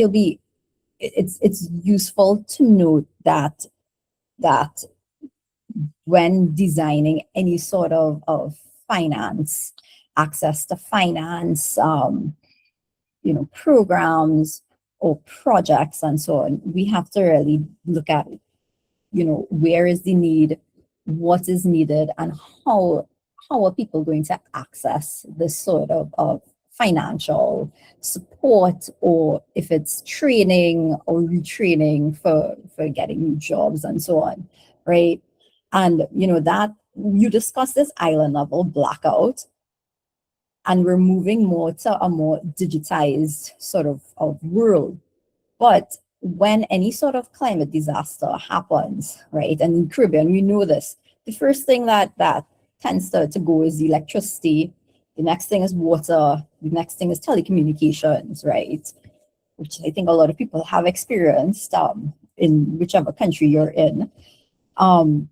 it's useful to note that when designing any sort of finance, access to finance, programs or projects and so on, we have to really look at, where is the need, what is needed, and how are people going to access this sort of financial support, or if it's training or retraining for getting new jobs and so on, right? And that you discuss this island level blackout, and we're moving more to a more digitized sort of world. But when any sort of climate disaster happens, right, and in Caribbean, we know this, the first thing that tends to go is electricity. The next thing is water. The next thing is telecommunications, right? Which I think a lot of people have experienced in whichever country you're in. And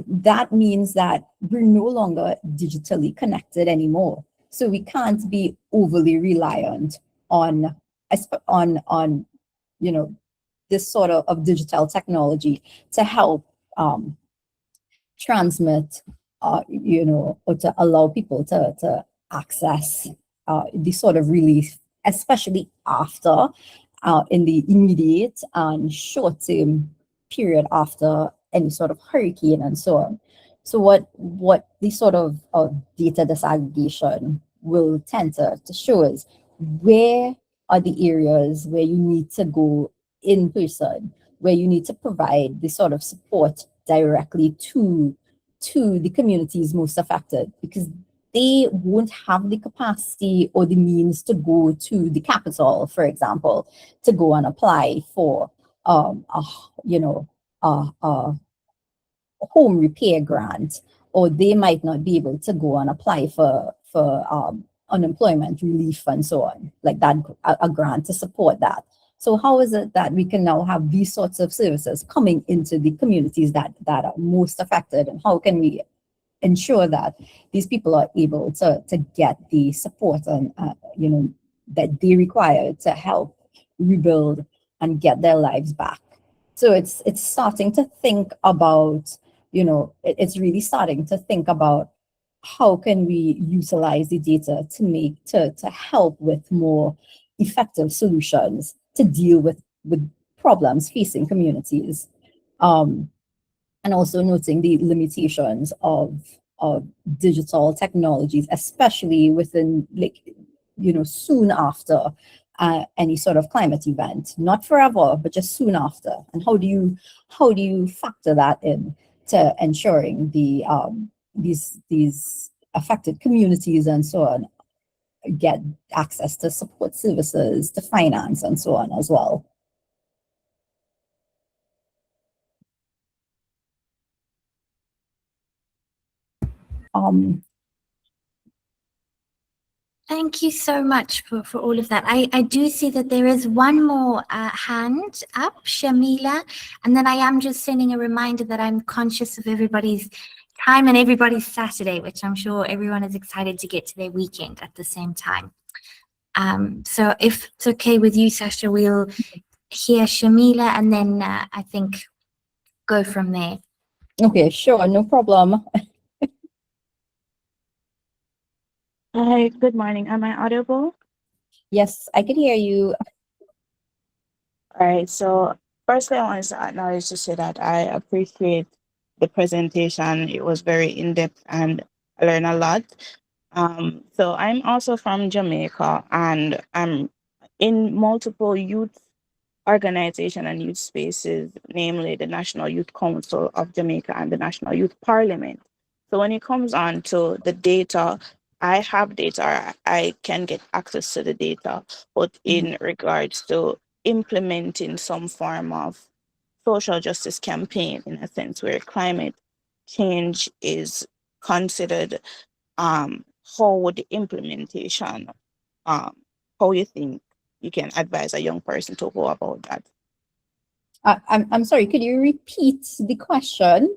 that means that we're no longer digitally connected anymore. So we can't be overly reliant on this sort of digital technology to help transmit, or to allow people to access the sort of relief, especially after, in the immediate and short-term period after any sort of hurricane and so on. So what the sort of data disaggregation will tend to show is, where are the areas where you need to go in person, where you need to provide the sort of support directly to the communities most affected, because they won't have the capacity or the means to go to the capital, for example, to go and apply for a home repair grant, or they might not be able to go and apply for unemployment relief and so on, like that, a grant to support that. So how is it that we can now have these sorts of services coming into the communities that are most affected, and how can we ensure that these people are able to get the support and that they require to help rebuild and get their lives back? So it's starting to think about, it's really starting to think about, how can we utilize the data to help with more effective solutions to deal with problems facing communities, and also noting the limitations of digital technologies, especially within, soon after any sort of climate event, not forever, but just soon after. And how do you factor that in to ensuring the these affected communities and so on get access to support services, to finance and so on as well? Thank you so much for all of that. I do see that there is one more hand up, Shamila, and then I am just sending a reminder that I'm conscious of everybody's time and everybody's Saturday, which I'm sure everyone is excited to get to their weekend at the same time. So if it's okay with you, Sasha, we'll hear Shamila and then I think go from there. Okay, sure, no problem. Hi, good morning. Am I audible? Yes, I can hear you. All right. So Firstly, I want to acknowledge to say that I appreciate the presentation. It was very in-depth and I learned a lot. So I'm also from Jamaica and I'm in multiple youth organization and youth spaces, namely the National Youth Council of Jamaica and the National Youth Parliament. So when it comes on to the data, I have data, I can get access to the data, but in regards to implementing some form of social justice campaign, in a sense where climate change is considered, how would the implementation, how you think you can advise a young person to go about that? I'm sorry, could you repeat the question?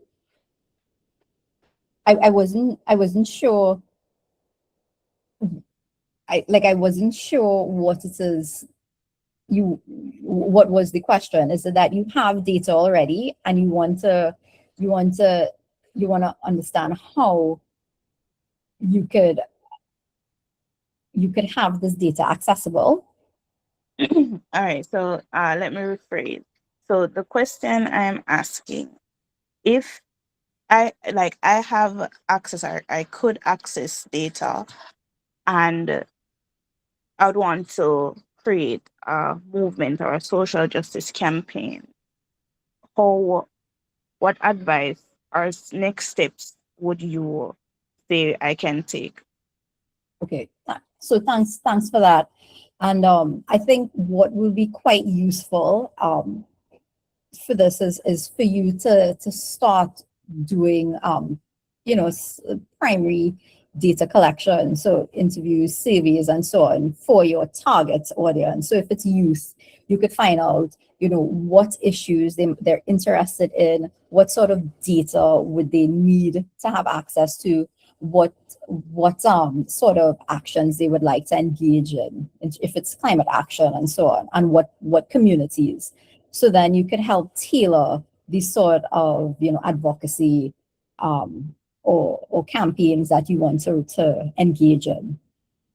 I wasn't sure. I wasn't sure what it is what was the question? Is it that you have data already and you want to understand how you could have this data accessible? All right, so let me rephrase. So the question I'm asking, if I have access, or I could access data, and I would want to create a movement or a social justice campaign, what advice or next steps would you say I can take? Okay, so thanks for that. And I think what will be quite useful for this is for you to start doing primary data collection, so interviews, surveys, and so on for your target audience. So if it's youth, you could find out what issues they're interested in, what sort of data would they need to have access to, what sort of actions they would like to engage in, if it's climate action and so on, and what communities. So then you could help tailor these sort of advocacy or campaigns that you want to engage in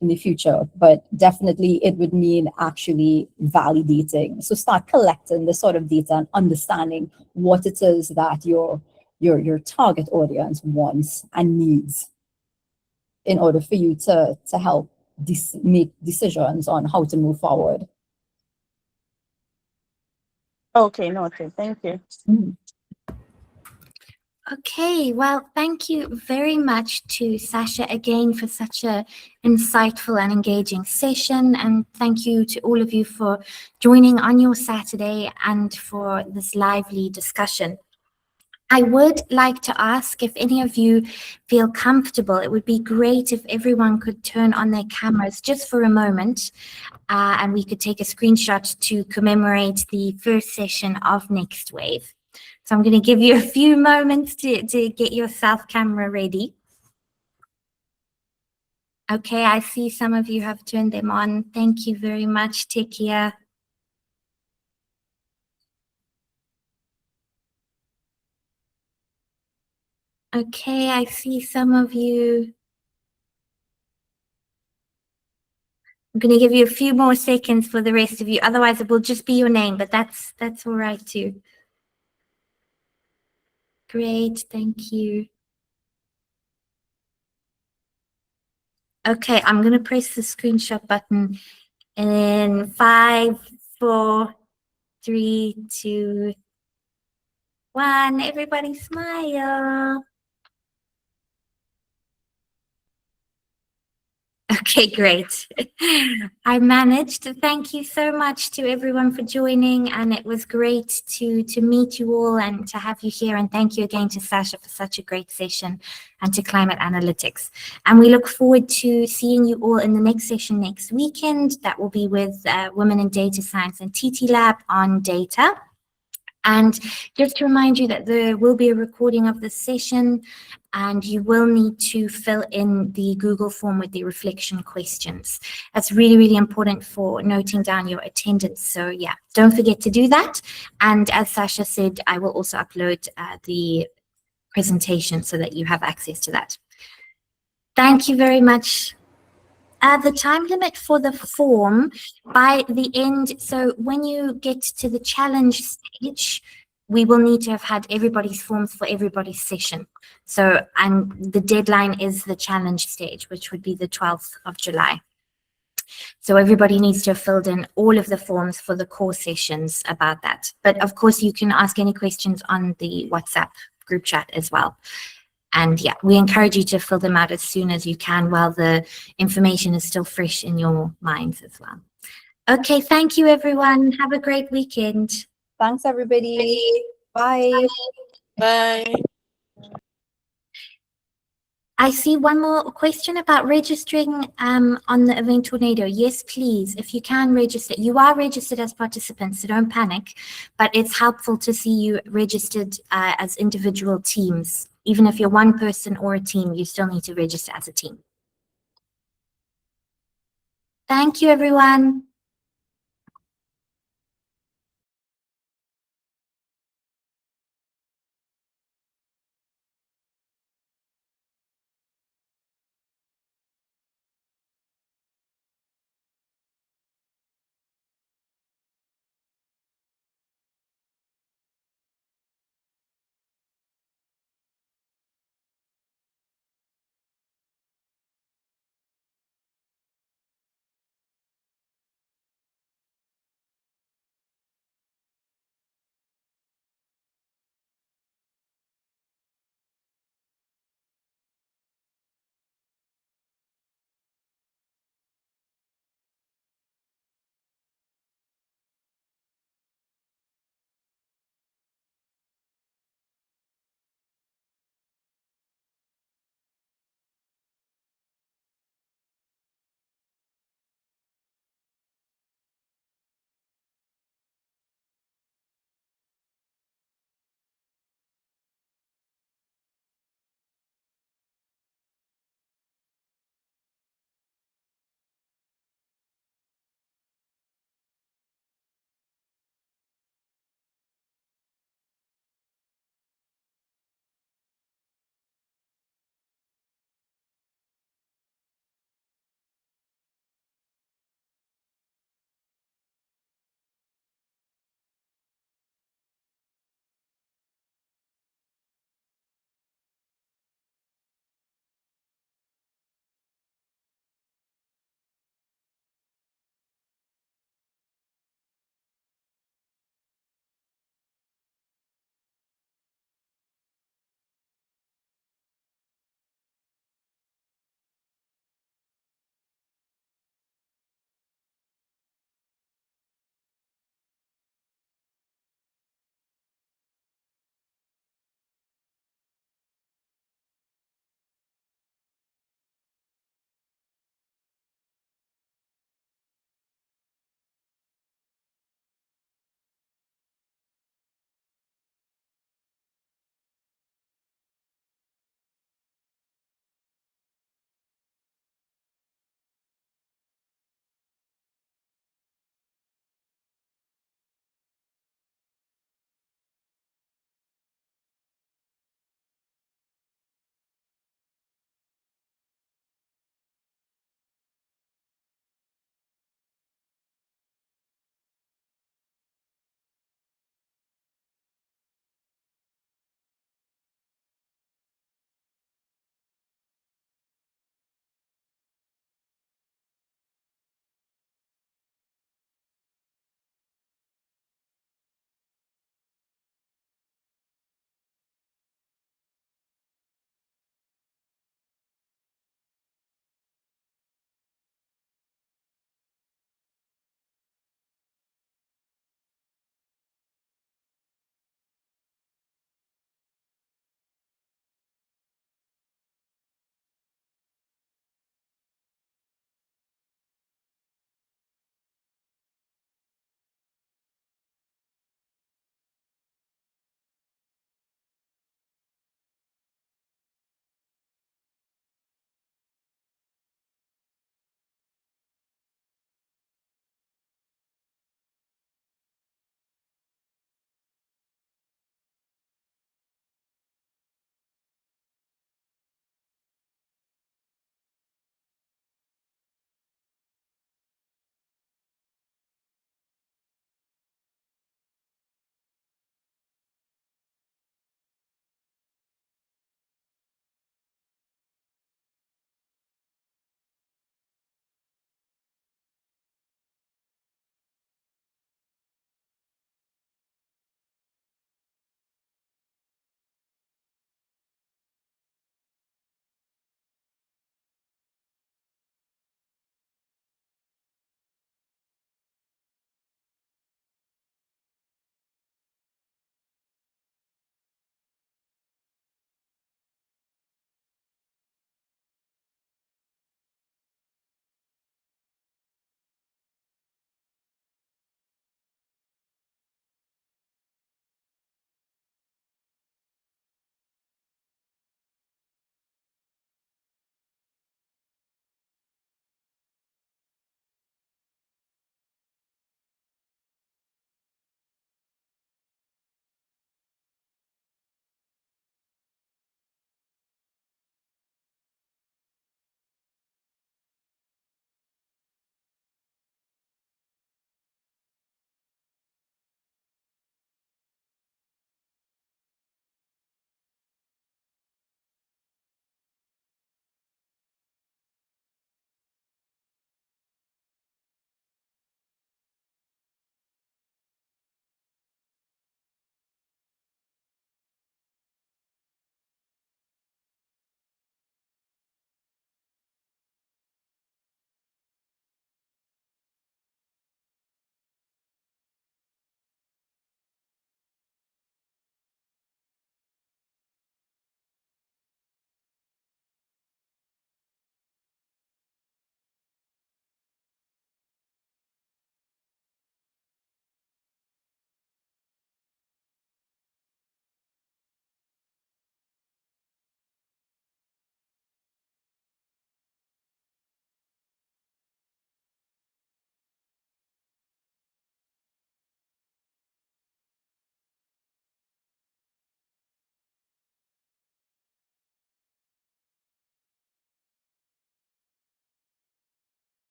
the future. But definitely it would mean actually validating. So start collecting the sort of data and understanding what it is that your target audience wants and needs in order for you to help make decisions on how to move forward. Okay, noted. Thank you. Okay, well, thank you very much to Sasha again for such a insightful and engaging session, and thank you to all of you for joining on your Saturday and for this lively discussion. I would like to ask if any of you feel comfortable. It would be great if everyone could turn on their cameras just for a moment, and we could take a screenshot to commemorate the first session of NextWave. So I'm going to give you a few moments to get your self-camera ready. Okay, I see some of you have turned them on. Thank you very much, Tekia. Okay, I see some of you. I'm going to give you a few more seconds for the rest of you. Otherwise, it will just be your name, but that's all right too. Great, thank you. Okay, I'm going to press the screenshot button in 5, 4, 3, 2, 1. Everybody smile. Okay, great. I managed. Thank you so much to everyone for joining, and it was great to meet you all and to have you here. And thank you again to Sasha for such a great session, and to Climate Analytics. And we look forward to seeing you all in the next session next weekend. That will be with Women in Data Science and TT Lab on data. And just to remind you that there will be a recording of this session, and you will need to fill in the Google form with the reflection questions. That's really, really important for noting down your attendance. So yeah, don't forget to do that. And as Sasha said, I will also upload the presentation so that you have access to that. Thank you very much. The time limit for the form by the end, so when you get to the challenge stage, we will need to have had everybody's forms for everybody's session. So, and the deadline is the challenge stage, which would be the 12th of July. So everybody needs to have filled in all of the forms for the core sessions about that. But of course, you can ask any questions on the WhatsApp group chat as well. And yeah, we encourage you to fill them out as soon as you can while the information is still fresh in your minds as well. Okay, thank you, everyone. Have a great weekend. Thanks, everybody. Bye. Bye. I see one more question about registering on the event Tornado. Yes, please, if you can register. You are registered as participants, so don't panic, but it's helpful to see you registered as individual teams. Even if you're one person or a team, you still need to register as a team. Thank you, everyone.